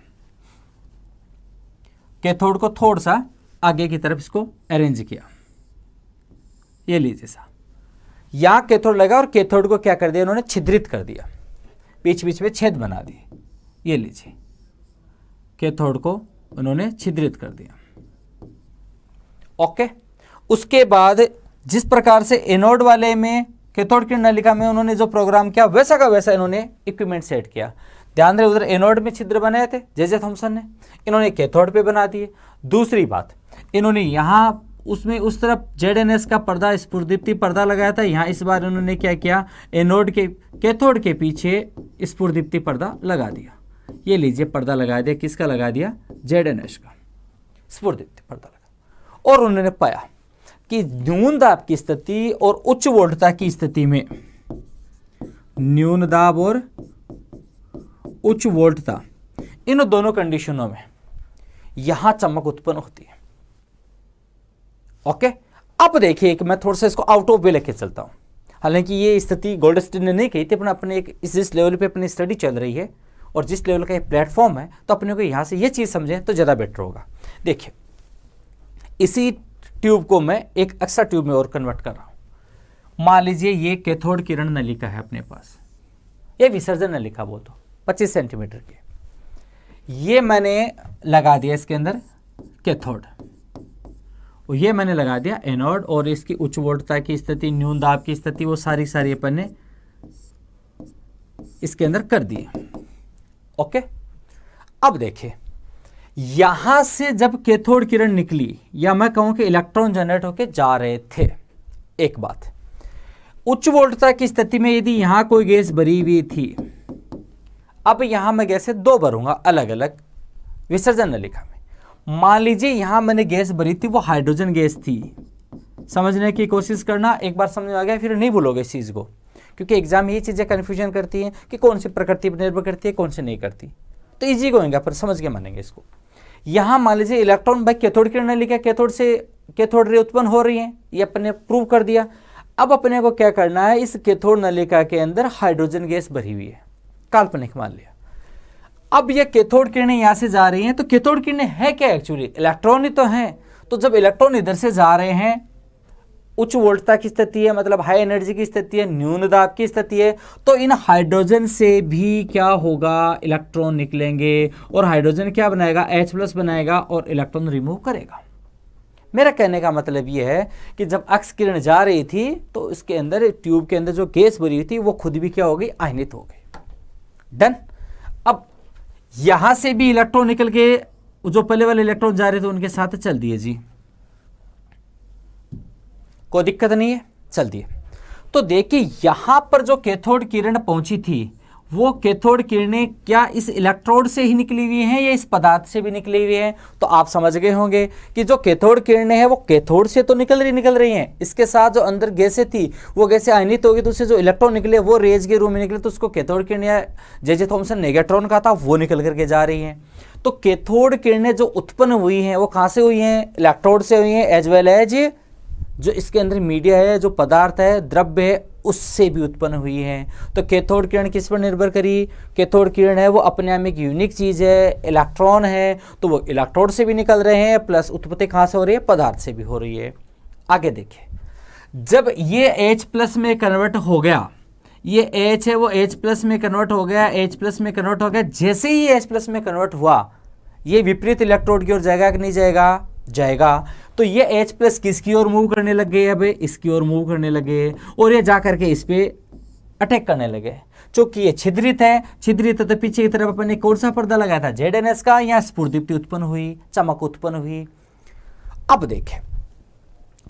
कैथोड को थोड़ा सा आगे की तरफ इसको अरेंज किया। ये लीजिए सा, यहां कैथोड लगा और कैथोड को क्या कर दिया इन्होंने, छिद्रित कर दिया, बीच बीच में छेद बना दिए। ये लीजिए, कैथोड को उन्होंने छिद्रित कर दिया। ओके, उसके बाद जिस प्रकार से एनोड वाले में कैथोड की नलिका में उन्होंने जो प्रोग्राम किया वैसा का वैसा इन्होंने इक्विपमेंट सेट किया। ध्यान रहे, उधर एनोड में छिद्र बनाए थे जे थॉमसन ने, इन्होंने कैथोड पे बना दिए। दूसरी बात, इन्होंने यहाँ उसमें उस तरफ ZNS का पर्दा, स्फुरदीप्ति पर्दा लगाया था। यहाँ इस बार इन्होंने क्या किया, एनोड के कैथोड के पीछे स्फुरदीप्ति पर्दा लगा दिया। ये लीजिए पर्दा लगा दिया, किसका लगा दिया, ZNS का स्फुरदीप्ति पर्दा लगा। और उन्होंने पाया कि न्यून दाब की स्थिति और उच्च वोल्टता की स्थिति में, न्यून दाब और उच्च वोल्टता, इन दोनों कंडीशनों में यहां चमक उत्पन्न होती है। ओके, अब देखिए कि मैं थोड़ा सा इसको आउट ऑफ वे लेके चलता हूं। हालांकि ये स्थिति गोल्डस्टीन ने नहीं कही थी, पर अपने एक जिस लेवल पे अपनी स्टडी चल रही है और जिस लेवल का ये प्लेटफॉर्म है, तो अपने को यहां से ये चीज समझें तो ज्यादा बेटर होगा। देखिए, इसी ट्यूब को मैं एक एक्स्ट्रा ट्यूब में और कन्वर्ट कर रहा हूं। मान लीजिए ये कैथोड किरण नलिका है अपने पास, ये विसर्जन नलिका बोल दो 25 सेंटीमीटर की। ये मैंने लगा दिया इसके अंदर कैथोड, और ये मैंने लगा दिया एनोड, और इसकी उच्च वोल्टता की स्थिति, न्यून दाब की स्थिति, वो सारी अपन ने इसके अंदर कर दी। ओके, अब देखिए यहां से जब कैथोड किरण निकली, या मैं कहूं कि इलेक्ट्रॉन जनरेट होकर जा रहे थे, एक बात, उच्च वोल्टता की स्थिति में यदि यहां कोई गैस भरी हुई थी, अब यहां मैं गैसें 2 भरूंगा अलग अलग विसर्जन नलिका में। मान लीजिए यहां मैंने गैस भरी थी, वो हाइड्रोजन गैस थी। समझने की कोशिश करना, एक बार समझ में आ गया फिर नहीं भूलोगे इस चीज को, क्योंकि एग्जाम ये चीजें कंफ्यूजन करती हैं कि कौन सी प्रकृति पर निर्भर करती है, कौन सी नहीं करती। तो इजी होगा, पर समझ के मानेंगे इसको। यहां मान लीजिए इलेक्ट्रॉन भाई कैथोड किरण नलिका, कैथोड से कैथोड रे उत्पन्न हो रही हैं, ये अपने प्रूव कर दिया। अब अपने को क्या करना है, इस कैथोड नलिका के अंदर हाइड्रोजन गैस भरी हुई है, काल्पनिक मान लिया। अब ये कैथोड किरणें यहां से जा रही हैं, तो कैथोड किरणें है क्या एक्चुअली, इलेक्ट्रॉन ही तो हैं। तो जब इलेक्ट्रॉन इधर से जा रहे हैं, उच्च वोल्टता की स्थिति है, मतलब हाई एनर्जी की स्थिति है, न्यून दाब की स्थिति है, तो इन हाइड्रोजन से भी क्या होगा, इलेक्ट्रॉन निकलेंगे और हाइड्रोजन क्या बनाएगा, H+ बनाएगा और इलेक्ट्रॉन रिमूव करेगा। मेरा कहने का मतलब यह है कि जब अक्स किरण जा रही थी तो इसके अंदर, ट्यूब के अंदर जो गैस भरी हुई थी वो खुद भी क्या हो गई, आयनित हो गई। डन। अब यहां से भी इलेक्ट्रॉन निकल के जो पहले वाले इलेक्ट्रॉन जा रहे थे उनके साथ चल दिए जी, कोई दिक्कत नहीं है, चल दिए। तो देखिए यहां पर जो कैथोड किरण पहुंची थी, वो कैथोड किरणें क्या इस इलेक्ट्रोड से ही निकली हुई हैं या इस पदार्थ से भी निकली हुई हैं। तो आप समझ गए होंगे कि जो कैथोड किरणें हैं वो कैथोड से तो निकल रही हैं, इसके साथ जो अंदर गैसें थी वो गैसें आयनित होगी, तो उससे जो इलेक्ट्रॉन निकले वो रेज के रूप में निकले, तो उसको कैथोड किरणें या जे थॉमसन नेगेट्रॉन कहा था, वो निकल करके जा रही हैं। तो कैथोड किरणें जो उत्पन्न हुई हैं वो कहाँ से हुई हैं, इलेक्ट्रोड से हुई हैं, एज वेल एज जो इसके अंदर मीडिया है, जो पदार्थ है, द्रव्य है, उससे भी उत्पन्न हुई है। तो कैथोड किरण किस पर निर्भर करी, कैथोड किरण है वो अपने आप में एक यूनिक चीज़ है, इलेक्ट्रॉन है, तो वो इलेक्ट्रोड से भी निकल रहे हैं, प्लस उत्पत्ति कहाँ से हो रही है, पदार्थ से भी हो रही है। आगे देखिए, जब ये H+ में कन्वर्ट हो गया, ये H है वो H+ में कन्वर्ट हो गया, H+ में कन्वर्ट हो गया, जैसे ही H+ में कन्वर्ट हुआ, ये विपरीत इलेक्ट्रोड की ओर जाएगा कि नहीं जाएगा, जाएगा। तो ये H+ किसकी ओर मूव करने लग गए, अब इसकी ओर मूव करने लगे और ये जा करके इस पे अटैक करने लगे। चूंकि ये छिद्रित है तो पीछे की तरफ अपन ने कौन सा पर्दा लगाया था, ZNS का, यहाँ स्फुरदीप्ति उत्पन्न हुई, चमक उत्पन्न हुई। अब देखें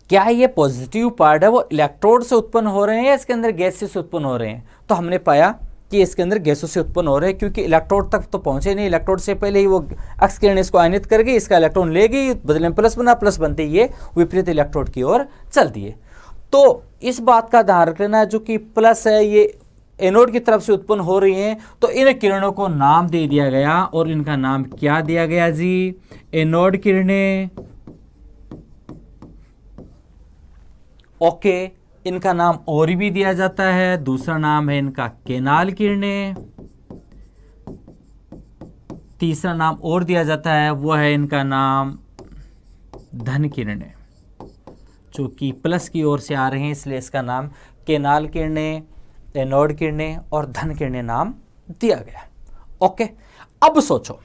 क्या है, ये पॉजिटिव पार्ट है वो इलेक्ट्रोड से उत्पन्न हो रहे हैं या इसके अंदर गैसेस से उत्पन्न हो रहे हैं। तो हमने पाया कि इसके अंदर गैसों से उत्पन्न हो रहे हैं, क्योंकि इलेक्ट्रोड तक तो पहुंचे नहीं, इलेक्ट्रोड से पहले ही वो अक्स किरण इसको आयनित कर गई, इसका इलेक्ट्रॉन ले गई, बदले में प्लस बना, प्लस बनते ही ये विपरीत इलेक्ट्रोड की ओर चल दिए। तो इस बात का ध्यान रखना, जो कि प्लस है ये एनोड की तरफ से उत्पन्न हो रही हैं, तो इन किरणों को नाम दे दिया गया और इनका नाम क्या दिया गया जी, एनोड किरणें। ओके, इनका नाम और भी दिया जाता है, दूसरा नाम है इनका केनाल किरणें, तीसरा नाम और दिया जाता है वो है इनका नाम धन किरणें, जो कि प्लस की ओर से आ रहे हैं, इसलिए इसका नाम केनाल किरणें, एनोड किरणें और धन किरणें नाम दिया गया। ओके, अब सोचो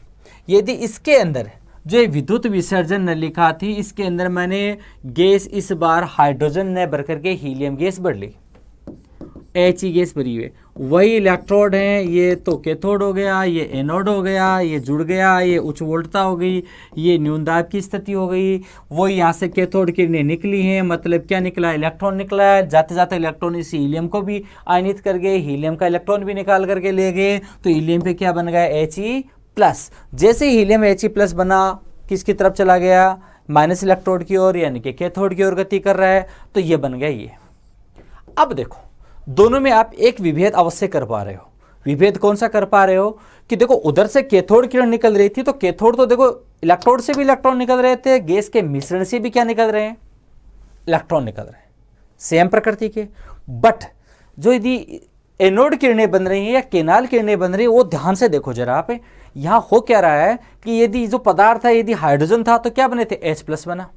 यदि इसके अंदर जो विद्युत विसर्जन नलिका थी, इसके अंदर मैंने गैस इस बार हाइड्रोजन ने भर करके हीलियम गैस भर ली, He गैस भरी हुई, वही इलेक्ट्रोड है, ये तो कैथोड हो गया, ये एनोड हो गया, ये जुड़ गया, ये उच्च वोल्टता हो गई, ये न्यून दाब की स्थिति हो गई, वो यहाँ से कैथोड किरणें निकली हैं, मतलब क्या निकला, इलेक्ट्रॉन निकला है, जाते जाते इलेक्ट्रॉन इस हीलियम को भी आयनित कर गए, हीलियम का इलेक्ट्रॉन भी निकाल करके ले गए, तो हीलियम पे क्या बन गया, He+। जैसे ही हीलियम He+ बना, किसकी तरफ चला गया, माइनस इलेक्ट्रोड की ओर, यानी कि कैथोड की ओर गति कर रहा है, तो ये बन गया ये। अब देखो दोनों में आप एक विभेद अवश्य कर पा रहे हो। विभेद कौन सा कर पा रहे हो कि देखो उधर से कैथोड किरण निकल रही थी, तो कैथोड तो देखो इलेक्ट्रोड से भी इलेक्ट्रॉन निकल रहे थे, गैस के मिश्रण से भी क्या निकल रहे हैं, इलेक्ट्रॉन निकल रहे हैं, सेम प्रकृति के। बट जो यदि एनोड किरणें बन रही हैं या केनाल किरणें बन रही है, वो ध्यान से देखो जरा आप, यहाँ हो क्या रहा है कि यदि जो पदार्थ है, यदि हाइड्रोजन था तो क्या बने थे, H+ बना,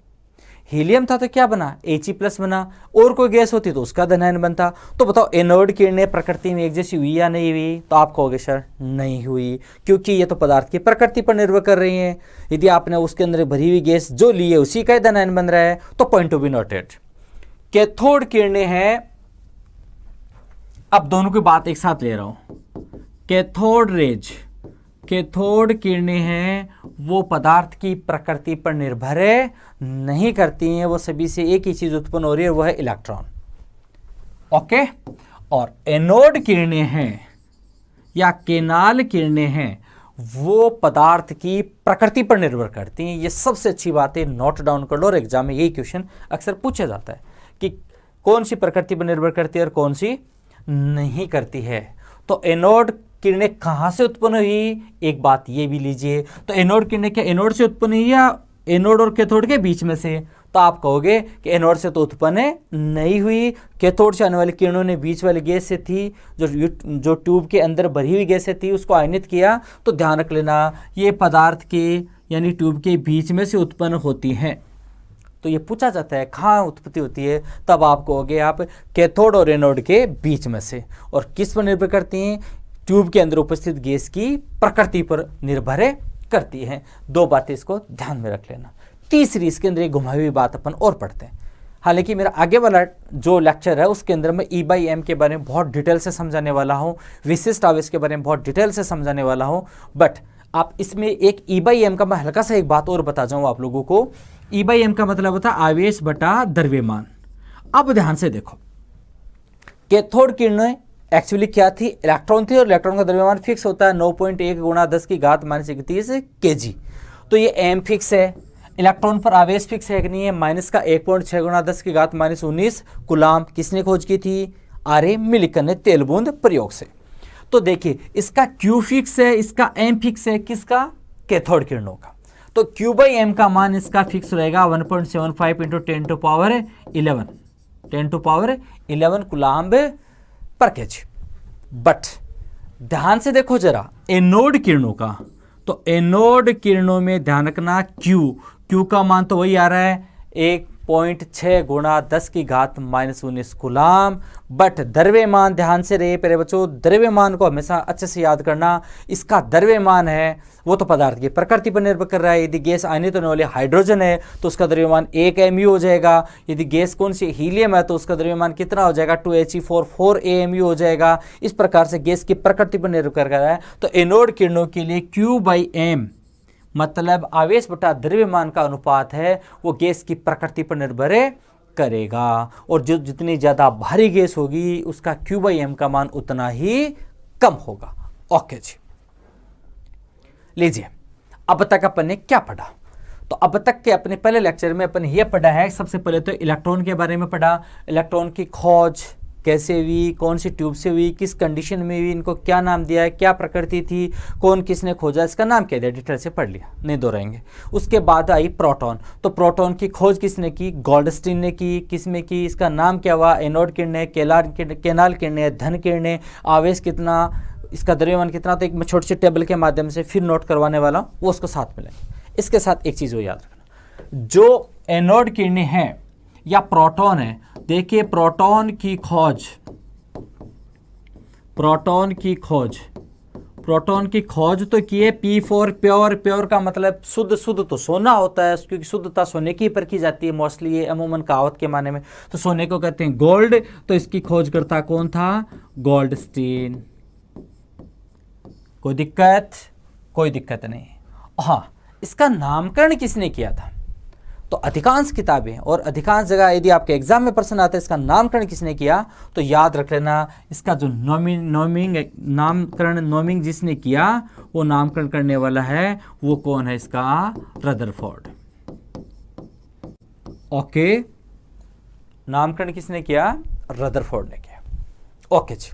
हीलियम था तो क्या बना, He+ बना, और कोई गैस होती तो उसका धनायन बनता। तो बताओ एनोड किरणें प्रकृति में एक जैसी हुई या नहीं हुई, तो आप कहोगे सर नहीं हुई, क्योंकि ये तो पदार्थ की प्रकृति पर निर्भर कर रही है। यदि आपने उसके अंदर भरी हुई गैस जो ली है उसी का धनायन बन रहा है, तो point to be noted. Cathode किरणें हैं, अब दोनों की बात एक साथ ले रहा हूं, कैथोड रेज, कैथोड किरणें हैं वो पदार्थ की प्रकृति पर निर्भर है नहीं करती हैं, वो सभी से एक ही चीज उत्पन्न हो रही है, वो है इलेक्ट्रॉन। ओके, और एनोड किरणें हैं या केनाल किरणें हैं वो पदार्थ की प्रकृति पर निर्भर करती हैं। ये सबसे अच्छी बात है, नोट डाउन कर लो, और एग्जाम में यही क्वेश्चन अक्सर पूछा जाता है कि कौन सी प्रकृति पर निर्भर करती है और कौन सी नहीं करती है। तो एनोड किरणें कहां से उत्पन्न हुई, एक बात ये भी लीजिए, तो एनोड किरणें क्या एनोड से उत्पन्न हुई या एनोड और कैथोड के बीच में से, तो आप कहोगे कि एनोड से तो उत्पन्न नहीं हुई, कैथोड से आने वाली किरणों ने बीच वाली गैस से थी, जो ट्यूब के अंदर भरी हुई गैस से थी उसको आयनित किया। तो ध्यान रख लेना ये पदार्थ के यानी ट्यूब के बीच में से उत्पन्न होती हैं। तो ये पूछा जाता है कहाँ उत्पत्ति होती है, तब आप कहोगे आप कैथोड और एनोड के बीच में से। और किस पर निर्भर करती हैं? ट्यूब के अंदर उपस्थित गैस की प्रकृति पर निर्भर करती हैं। दो बातें इसको ध्यान में रख लेना। तीसरी इसके अंदर एक घुमाई हुई बात अपन और पढ़ते हैं। हालांकि मेरा आगे वाला जो लेक्चर है उसके अंदर मैं E/M के बारे में बहुत डिटेल से समझाने वाला हूँ, विशिष्ट आवेश के बारे में बहुत डिटेल से समझाने वाला हूँ। बट आप इसमें एक E/M का मैं हल्का सा एक बात और बता जाऊँ आप लोगों को। E/M का मतलब होता है आवेश बटा द्रव्यमान। अब ध्यान से देखो, कैथोड किरणें एक्चुअली क्या थी? इलेक्ट्रॉन थी, और इलेक्ट्रॉन का द्रव्यमान फिक्स होता है 9.1 × 10⁻31 kg। तो ये m फिक्स है। इलेक्ट्रॉन पर आवेश फिक्स है कि नहीं है? -1.6 × 10⁻19 कूलाम। किसने खोज की थी? R.A. मिलिकन ने तेल बूंद प्रयोग से। तो देखिए इसका Q फिक्स है, इसका M फिक्स है। किसका? कैथोड किरणों का। तो Q/M का मान इसका फिक्स रहेगा 1.75 × 10⁻11 कूलाम्ब पर kg। बट ध्यान से देखो जरा एनोड किरणों का। तो एनोड किरणों में ध्यान रखना Q का मान तो वही आ रहा है 1.6 × 10⁻19 कूलाम। बट द्रव्यमान, ध्यान से रहे प्यारे बच्चों, द्रव्यमान को हमेशा अच्छे से याद करना। इसका द्रव्यमान है वो तो पदार्थ की प्रकृति पर निर्भर कर रहा है। यदि गैस आयनित होने वाली हाइड्रोजन है तो उसका द्रव्यमान 1 mu हो जाएगा। यदि गैस कौन सी हीलियम है तो उसका द्रव्यमान कितना हो जाएगा? 2He4 4 AMU हो जाएगा। इस प्रकार से गैस की प्रकृति पर निर्भर कर रहा है। तो एनोड किरणों के लिए Q/M मतलब आवेश बटा द्रव्यमान का अनुपात है वो गैस की प्रकृति पर निर्भर करेगा। और जो जितनी ज़्यादा भारी गैस होगी उसका Q/M का मान उतना ही कम होगा। ओके जी, लीजिए अब तक अपन ने क्या पढ़ा? तो अब तक के अपने पहले लेक्चर में अपन ये पढ़ा है, सबसे पहले तो इलेक्ट्रॉन के बारे में पढ़ा। इलेक्ट्रॉन की खोज कैसे हुई, कौन सी ट्यूब से हुई, किस कंडीशन में हुई, इनको क्या नाम दिया है, क्या प्रकृति थी, कौन किसने खोजा, इसका नाम क्या दिया, डिटेल से पढ़ लिया, नहीं दोहराएंगे। उसके बाद आई प्रोटॉन। तो प्रोटॉन की खोज किसने की? गोल्डस्टीन ने की। किसमें की? इसका नाम क्या हुआ? एनोड किरणें, केनाल किरणें, धन किरणें, आवेश कितना, इसका द्रव्यमान कितना। तो एक मैं छोटी सी टेबल के माध्यम से फिर नोट करवाने वाला हूँ, वो उसको साथ में लेंगे। इसके साथ एक चीज़ वो याद रखना, जो एनोड किरणें हैं या प्रोटॉन है, देखिए प्रोटॉन की खोज तो की है P4 प्योर। प्योर का मतलब शुद्ध तो सोना होता है, क्योंकि शुद्धता सोने की पर की जाती है मोस्टली, ये अमूमन कहावत के माने में। तो सोने को कहते हैं गोल्ड। तो इसकी खोज करता कौन था? गोल्डस्टीन। कोई दिक्कत नहीं। हाँ, इसका नामकरण किसने किया था? तो अधिकांश किताबें और अधिकांश जगह यदि आपके एग्जाम में प्रश्न आता है इसका नामकरण किसने किया, तो याद रख लेना इसका जो नामकरण जिसने किया वो नामकरण करने वाला है वो कौन है? इसका रदरफोर्ड। ओके, नामकरण किसने किया? रदरफोर्ड ने किया। ओके जी,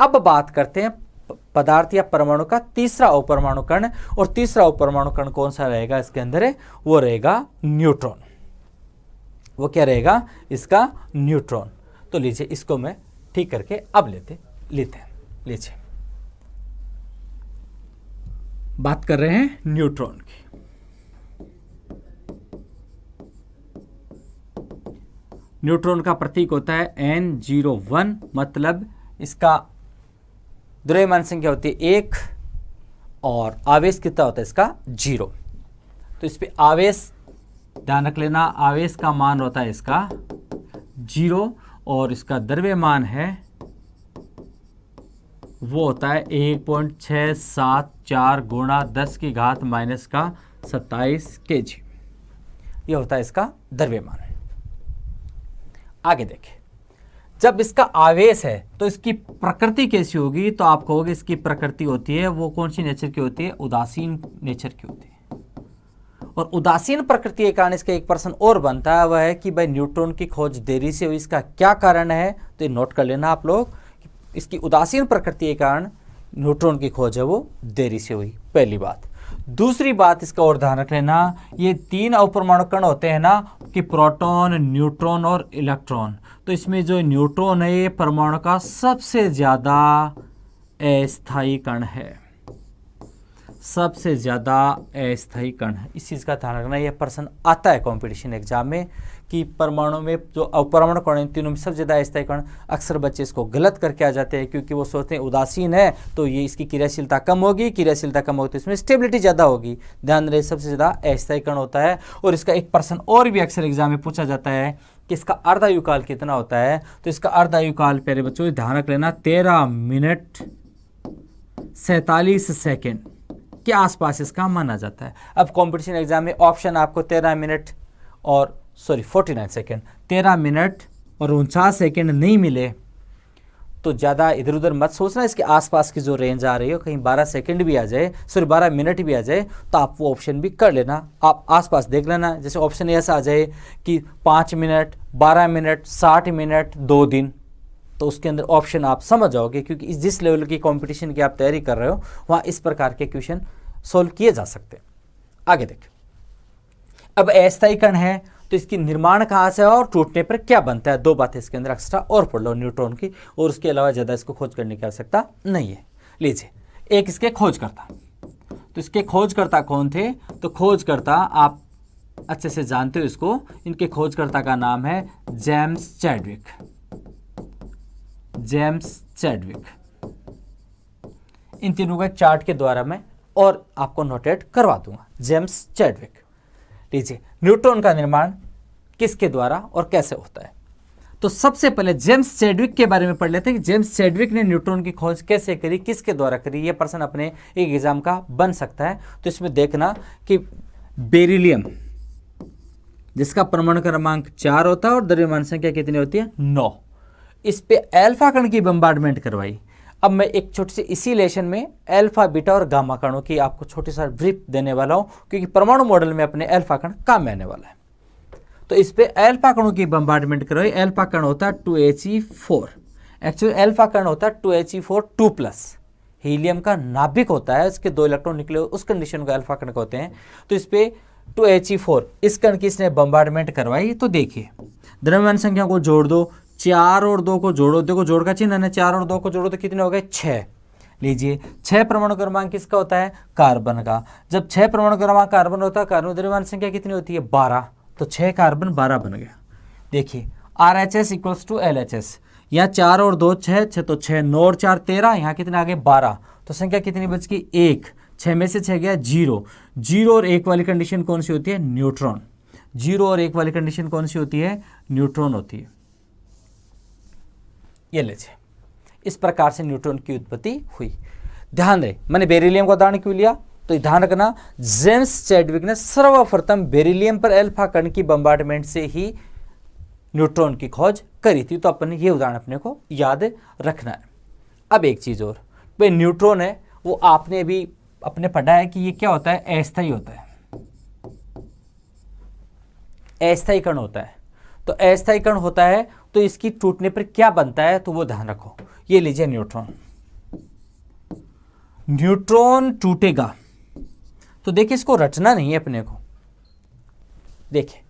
अब बात करते हैं पदार्थ या परमाणु का तीसरा अपरमाणु कण। और तीसरा अपरमाणु कण कौन सा रहेगा इसके अंदर? वो रहेगा न्यूट्रॉन। वो क्या रहेगा? इसका न्यूट्रॉन। तो लीजिए इसको मैं ठीक करके अब लेते हैं। लीजिए बात कर रहे हैं न्यूट्रॉन की। न्यूट्रॉन का प्रतीक होता है N01, मतलब इसका द्रव्यमान संख्या होती है 1 और आवेश कितना होता है इसका? 0। तो इस पे आवेश ध्यान रख लेना, आवेश का मान होता है इसका 0 और इसका द्रव्यमान है वो होता है 1.674 × 10⁻27 kg। ये होता है इसका द्रव्यमान। आगे देखें, जब इसका आवेश है तो इसकी प्रकृति कैसी होगी? तो आप कहोगे इसकी प्रकृति होती है वो कौन सी नेचर की होती है? उदासीन नेचर की होती है। और उदासीन प्रकृति के कारण इसका एक प्रश्न और बनता है, वह है कि भाई न्यूट्रॉन की खोज देरी से हुई, इसका क्या कारण है? तो ये नोट कर लेना आप लोग, इसकी उदासीन प्रकृति के कारण न्यूट्रॉन की खोज है वो देरी से हुई, पहली बात। दूसरी बात इसका और ध्यान रख लेना, ये 3 अपरमाणु कण होते हैं ना कि प्रोटॉन, न्यूट्रॉन और इलेक्ट्रॉन। तो इसमें जो न्यूट्रॉन है ये परमाणु का सबसे ज़्यादा अस्थायी कण है, सबसे ज़्यादा अस्थायी कण है। इस चीज़ का ध्यान रखना, यह प्रश्न आता है कंपटीशन एग्जाम में कि परमाणु में जो अपरमाणु कण हैं तीनों में सबसे ज़्यादा अस्थायी कण। अक्सर बच्चे इसको गलत करके आ जाते हैं क्योंकि वो सोचते हैं उदासीन है तो ये इसकी क्रियाशीलता कम होगी, क्रियाशीलता कम होगी तो इसमें स्टेबिलिटी ज़्यादा होगी। ध्यान रहे सबसे ज़्यादा अस्थायी कण होता है। और इसका एक प्रश्न और भी अक्सर एग्जाम में पूछा जाता है कि इसका अर्धायुकाल कितना होता है। तो इसका अर्धायुकाल प्यारे बच्चों ध्यान रख लेना 13 मिनट 47 सेकेंड के आसपास इसका माना जाता है। अब कंपटीशन एग्जाम में ऑप्शन आपको 13 मिनट और 49 सेकेंड, 13 मिनट और 49 सेकेंड नहीं मिले तो ज़्यादा इधर उधर मत सोचना, इसके आसपास की जो रेंज आ रही हो कहीं 12 सेकेंड भी आ जाए, 12 मिनट भी आ जाए तो आप वो ऑप्शन भी कर लेना। आप आसपास देख लेना, जैसे ऑप्शन ऐसा आ जाए कि 5 मिनट, 12 मिनट, 60 मिनट, 2 दिन, तो उसके अंदर ऑप्शन आप समझ जाओगे क्योंकि जिस लेवल की कंपटीशन की आप तैयारी कर रहे हो वहाँ इस प्रकार के क्वेश्चन सोल्व किए जा सकते हैं। आगे देखिए, अब अस्थायी कण है तो इसकी निर्माण कहाँ से है और टूटने पर क्या बनता है। 2 बातें इसके अंदर एक्स्ट्रा और पढ़ लो न्यूट्रॉन की, और उसके अलावा ज़्यादा इसको खोज करने की आवश्यकता नहीं है। लीजिए, एक इसके खोजकर्ता, तो इसके खोजकर्ता कौन थे, तो खोजकर्ता आप अच्छे से जानते हो इसको, इनके खोजकर्ता का नाम है जेम्स चैडविक। जेम्स चैडविक, इन तीनों का चार्ट के द्वारा मैं और आपको नोटेट करवा दूंगा। जेम्स चैडविक, लीजिए, न्यूट्रॉन का निर्माण किसके द्वारा और कैसे होता है। तो सबसे पहले जेम्स चैडविक के बारे में पढ़ लेते हैं कि जेम्स चैडविक ने न्यूट्रॉन की खोज कैसे करी, किसके द्वारा करी। यह प्रश्न अपने एक एग्जाम का बन सकता है। तो इसमें देखना कि बेरिलियम जिसका परमाणु क्रमांक 4 होता है और द्रव्यमान संख्या कितनी होती है, 9, इस पे अल्फा कण की बम्बार्डमेंट करवाई। अब मैं एक छोटी सी इसी लेशन में अल्फा, बीटा और गामा कणों की आपको छोटी सा ब्रीफ देने वाला हूं क्योंकि परमाणु मॉडल में अपने अल्फा कण काम में आने वाला है। तो इस पे अल्फा कणों की बम्बार्डमेंट करवाई। अल्फा कण होता है 2He4, एक्चुअली अल्फा कण होता है 2He4 2+, हीलियम का नाभिक होता है, इसके 2 इलेक्ट्रॉन निकले उस कंडीशन को अल्फा कण कहते हैं। तो इस पे 2He4 इस कण की इसने बम्बार्डमेंट करवाई। तो देखिए, द्रव्यमान संख्या को जोड़ दो, 4 और 2 को जोड़ो, देखो जोड़ का चिन्ह है, 4 और 2 को जोड़ो तो कितने हो गए, 6। लीजिए, 6 परमाणु क्रमांक किसका होता है, कार्बन का। जब 6 परमाणु क्रमांक कार्बन होता है, कार्बन द्रव्यमान संख्या कितनी होती है, 12, तो 6 कार्बन 12 बन गया। देखिए, RHS इक्वल्स टू LHS, यहाँ 4 और 2 6, तो 6, 9 और 4 13, यहाँ कितने आ गए 12, तो संख्या कितनी बच गई 1, 6 में से 6 गया 0। 0 और 1 वाली कंडीशन कौन सी होती है, न्यूट्रॉन। 0 और 1 वाली कंडीशन कौन सी होती है, न्यूट्रॉन होती है। ये लीजिए, इस प्रकार से न्यूट्रॉन की उत्पत्ति हुई। ध्यान रहे, मैंने बेरिलियम का उदाहरण क्यों लिया, तो ध्यान रखना, जेम्स चैडविक ने सर्वप्रथम बेरिलियम पर अल्फा कण की बम्बार्डमेंट से ही न्यूट्रॉन की खोज करी थी। तो अपन ये उदाहरण अपने को याद रखना है। अब एक चीज और, भाई न्यूट्रॉन है वो आपने भी अपने पढ़ा है कि ये क्या होता है, अस्थायी होता है, अस्थायी कण होता है। तो अस्थायी कण होता है तो इसकी टूटने पर क्या बनता है, तो वो ध्यान रखो। ये लीजिए न्यूट्रॉन, न्यूट्रॉन टूटेगा तो देखिए इसको रचना नहीं है अपने को। देखिए,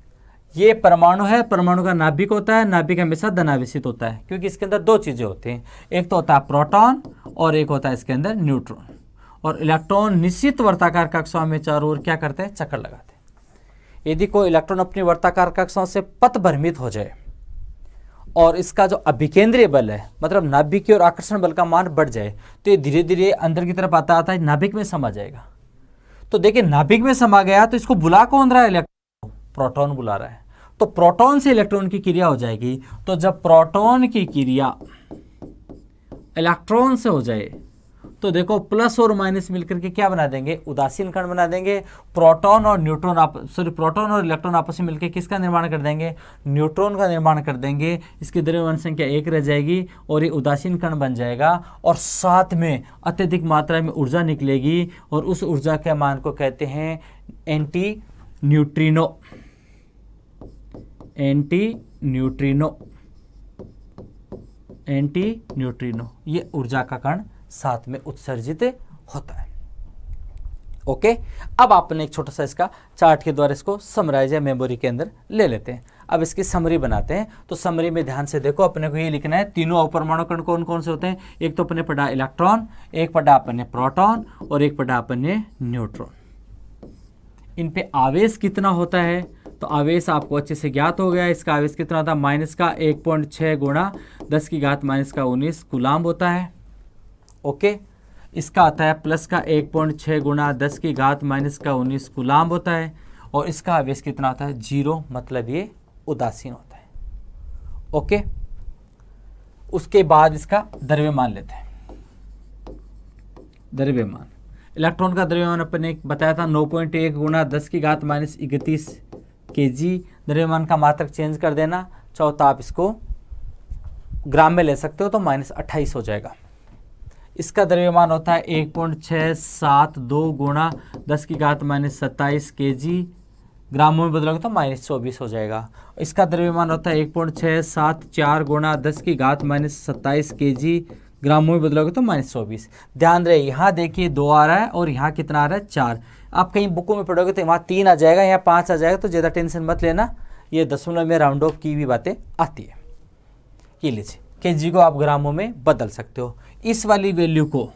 ये परमाणु है, परमाणु का नाभिक होता है, नाभिक हमेशा धनावेशित होता है क्योंकि इसके अंदर 2 चीजें होती हैं, एक तो होता है प्रोटॉन और एक होता है इसके अंदर न्यूट्रॉन। और इलेक्ट्रॉन निश्चित वर्ताकार कक्षाओं में चारों ओर क्या करते हैं, चक्कर लगाते हैं। यदि कोई इलेक्ट्रॉन अपनी वर्ताकार कक्षाओं से पथ भ्रमित हो जाए और इसका जो अभिकेंद्रीय बल है, मतलब नाभिक की ओर आकर्षण बल का मान बढ़ जाए, तो ये धीरे धीरे अंदर की तरफ आता आता है, नाभिक में समा जाएगा। तो देखिए, नाभिक में समा गया तो इसको बुला कौन रहा है, इलेक्ट्रॉन, प्रोटॉन बुला रहा है। तो प्रोटॉन से इलेक्ट्रॉन की क्रिया हो जाएगी। तो जब प्रोटॉन की क्रिया इलेक्ट्रॉन से हो जाए तो देखो प्लस और माइनस मिलकर के क्या बना देंगे, उदासीन कण बना देंगे। प्रोटॉन और प्रोटॉन और इलेक्ट्रॉन आपस में मिलकर किसका निर्माण कर देंगे, न्यूट्रॉन का निर्माण कर देंगे। इसकी द्रव्यमान संख्या 1 रह जाएगी और ये उदासीन कण बन जाएगा और साथ में अत्यधिक मात्रा में ऊर्जा निकलेगी और उस ऊर्जा के मान को कहते हैं एंटी न्यूट्रिनो। एंटी न्यूट्रिनो, ये ऊर्जा का कण साथ में उत्सर्जित होता है। ओके, अब आपने एक छोटा सा इसका चार्ट के द्वारा इसको समराइज या मेमोरी के अंदर ले लेते हैं। अब इसकी समरी बनाते हैं। तो समरी में ध्यान से देखो, अपने को ये लिखना है तीनों अपरमाणु कण कौन कौन से होते हैं। एक तो अपने पढ़ा इलेक्ट्रॉन, एक पढ़ा अपने प्रोटॉन और एक पढ़ा अपने न्यूट्रॉन। इन पे आवेश कितना होता है, तो आवेश आपको अच्छे से ज्ञात हो गया। इसका आवेश कितना होता है, माइनस का 1.6 गुणा 10 की घात माइनस का 19 कूलाम्ब होता है। ओके, इसका आता है प्लस का 1.6 गुणा 10 की घात माइनस का 19 कूलाम्ब होता है। और इसका आवेश कितना होता है, 0, मतलब ये उदासीन होता है। ओके, उसके बाद इसका द्रव्यमान लेते हैं। द्रव्यमान, इलेक्ट्रॉन का द्रव्यमान अपन ने बताया था 9.1 गुणा 10 की घात माइनस 31 kg। द्रव्यमान का मात्रक चेंज कर देना, चाहो तो आप इसको ग्राम में ले सकते हो, तो -28 हो जाएगा। इसका द्रव्यमान होता है 1.672 गुणा 10 की घात माइनस 27 kg। ग्रामों में बदलोगे तो -24 हो जाएगा। इसका द्रव्यमान होता है 1.674 गुणा 10 की घात माइनस 27 kg। ग्रामों में बदलोगे तो -24। ध्यान रहे, यहाँ देखिए 2 आ रहा है और यहाँ कितना आ रहा है, 4। आप कहीं बुकों में पढ़ोगे तो वहाँ 3 आ जाएगा, यहाँ 5 आ जाएगा, तो ज़्यादा टेंशन मत लेना। ये दशमलव में राउंड ऑफ की भी बातें आती है। ये लीजिए, kg को आप ग्रामों में बदल सकते हो। इस वाली वैल्यू को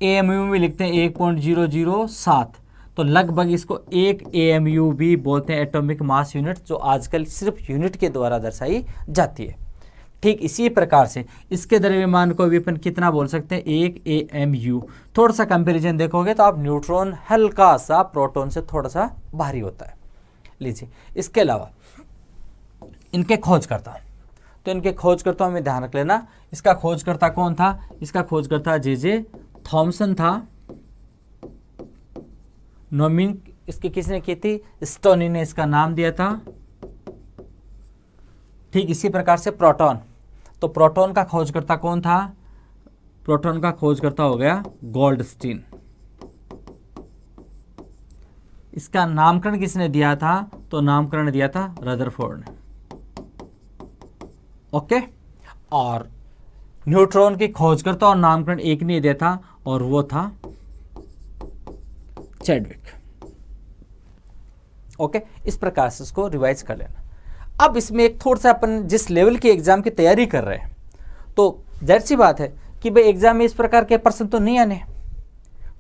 AMU में लिखते हैं 1.007, तो लगभग इसको 1 AMU भी बोलते हैं, एटॉमिक मास यूनिट, जो आजकल सिर्फ यूनिट के द्वारा दर्शाई जाती है। ठीक इसी प्रकार से इसके द्रव्यमान को भी अपन कितना बोल सकते हैं, 1 AMU। थोड़ा सा कंपैरिजन देखोगे तो आप न्यूट्रॉन हल्का सा प्रोटॉन से थोड़ा सा भारी होता है। लीजिए, इसके अलावा इनके खोजकर्ता, तो इनके खोजकर्ता में ध्यान रख लेना। इसका खोजकर्ता कौन था, इसका खोजकर्ता जे थॉमसन था। नोमिंग इसकी किसने की थी, स्टोनी ने इसका नाम दिया था। ठीक इसी प्रकार से प्रोटॉन, तो प्रोटॉन का खोजकर्ता कौन था, प्रोटॉन का खोजकर्ता हो गया गोल्डस्टीन। इसका नामकरण किसने दिया था, तो नामकरण दिया था रदरफोर्ड ने। ओके, और न्यूट्रॉन की खोजकर्ता और नामकरण एक ने दिया था, और वो था चैडविक। ओके, इस प्रकार से इसको रिवाइज कर लेना। अब इसमें एक थोड़ा सा अपन जिस लेवल के एग्जाम की तैयारी कर रहे हैं, तो जाहिर सी बात है कि भाई एग्जाम में इस प्रकार के प्रश्न तो नहीं आने,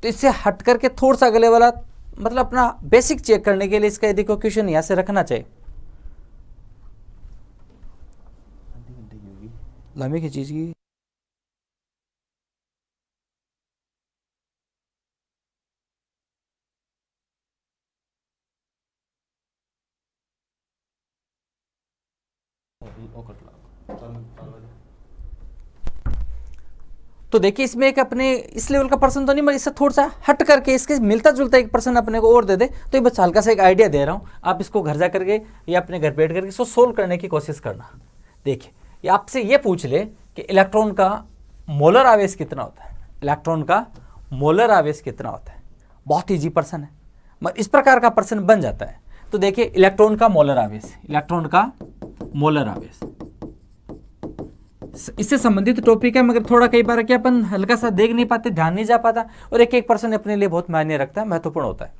तो इससे हट करके थोड़ा सा अगले वाला, मतलब अपना बेसिक चेक करने के लिए इसका यदि कोई क्वेश्चन यहाँ से रखना चाहिए। लंबी की चीज की तो देखिए, इसमें एक अपने इस लेवल का प्रश्न तो नहीं, मगर इससे थोड़ा सा हट करके इसके मिलता जुलता एक प्रश्न अपने को और दे दे, तो ये बस हल्का सा एक आइडिया दे रहा हूँ। आप इसको घर जा करके या अपने घर बैठ करके इसको सोल्व करने की कोशिश करना। देखिए, ये आपसे ये पूछ ले कि इलेक्ट्रॉन का मोलर आवेश कितना होता है, इलेक्ट्रॉन का मोलर आवेश कितना होता है। बहुत ईजी प्रश्न है, मगर इस प्रकार का प्रश्न बन जाता है। तो देखिए, इलेक्ट्रॉन का मोलर आवेश, इलेक्ट्रॉन का मोलर आवेश इससे संबंधित टॉपिक है, मगर थोड़ा कई बार क्या अपन हल्का सा देख नहीं पाते, ध्यान नहीं जा पाता, और एक एक प्रश्न अपने लिए बहुत मायने रखता है, महत्वपूर्ण होता है।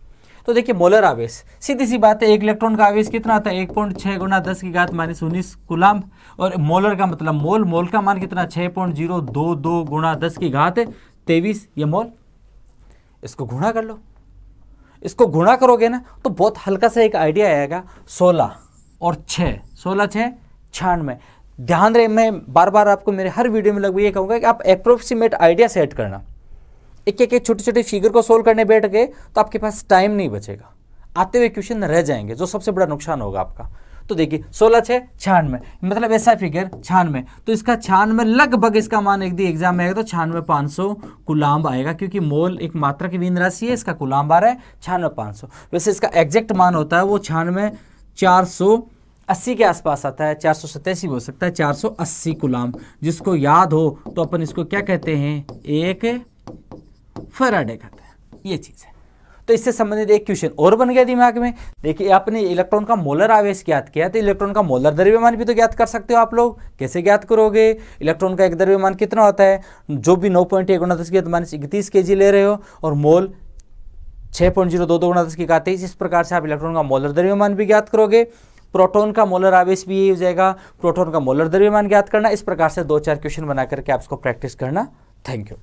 तो देखिए, मोलर आवेश, सीधी सी बात है, एक इलेक्ट्रॉन का आवेश कितना आता है, 1.6 गुणा 10 की घात माइनस 19 कूलाम्ब। और मोलर का मतलब मोल, मोल का मान कितना, 6.022 गुणा 10 की घात 23, ये मोल। इसको गुणा कर लो, इसको गुणा करोगे ना तो बहुत हल्का सा एक आइडिया आएगा। 16 और 6, 16 6 96। ध्यान रहे, मैं बार बार आपको मेरे हर वीडियो में लगभग ये कहूँगा कि आप अप्रोक्सीमेट आइडिया सेट करना। एक एक छोटे छोटे फिगर को सोल्व करने बैठ गए तो आपके पास टाइम नहीं बचेगा, आते हुए क्वेश्चन रह जाएंगे, जो सबसे बड़ा नुकसान होगा आपका। तो देखिए, 16 6 96, मतलब ऐसा फिगर 96, तो इसका 96 लगभग इसका मान एक दी एग्जाम में आएगा तो 96,500 कूलाम्ब आएगा, क्योंकि मोल एक मात्रा की भिन्न राशि है, इसका कूलाम्ब आ रहा है 96,500। वैसे इसका एग्जैक्ट मान होता है वो 96,480 के आसपास आता है, 487 हो सकता है, 480 कूलाम्ब। जिसको याद हो तो अपन इसको क्या कहते हैं, एक फैराडे कहते हैं, ये चीज़ है। तो इससे संबंधित एक क्वेश्चन और बन गया दिमाग में। देखिए, आपने इलेक्ट्रॉन का मोलर आवेश ज्ञात किया, तो इलेक्ट्रॉन का मोलर द्रव्यमान भी तो ज्ञात कर सकते हो आप लोग। कैसे ज्ञात करोगे, इलेक्ट्रॉन का एक द्रव्यमान कितना होता है, जो भी 9.1 × 10⁻³ kg ले रहे हो, और मोल 6.02 2 गुणा 10 की घात 23। इस प्रकार से आप इलेक्ट्रॉन का मोलर द्रव्यमान भी ज्ञात करोगे, प्रोटॉन का मोलर आवेश भी यही हो जाएगा, प्रोटॉन का मोलर द्रव्यमान ज्ञात करना। इस प्रकार से 2-4 क्वेश्चन बना करके आप इसको प्रैक्टिस करना। Thank you.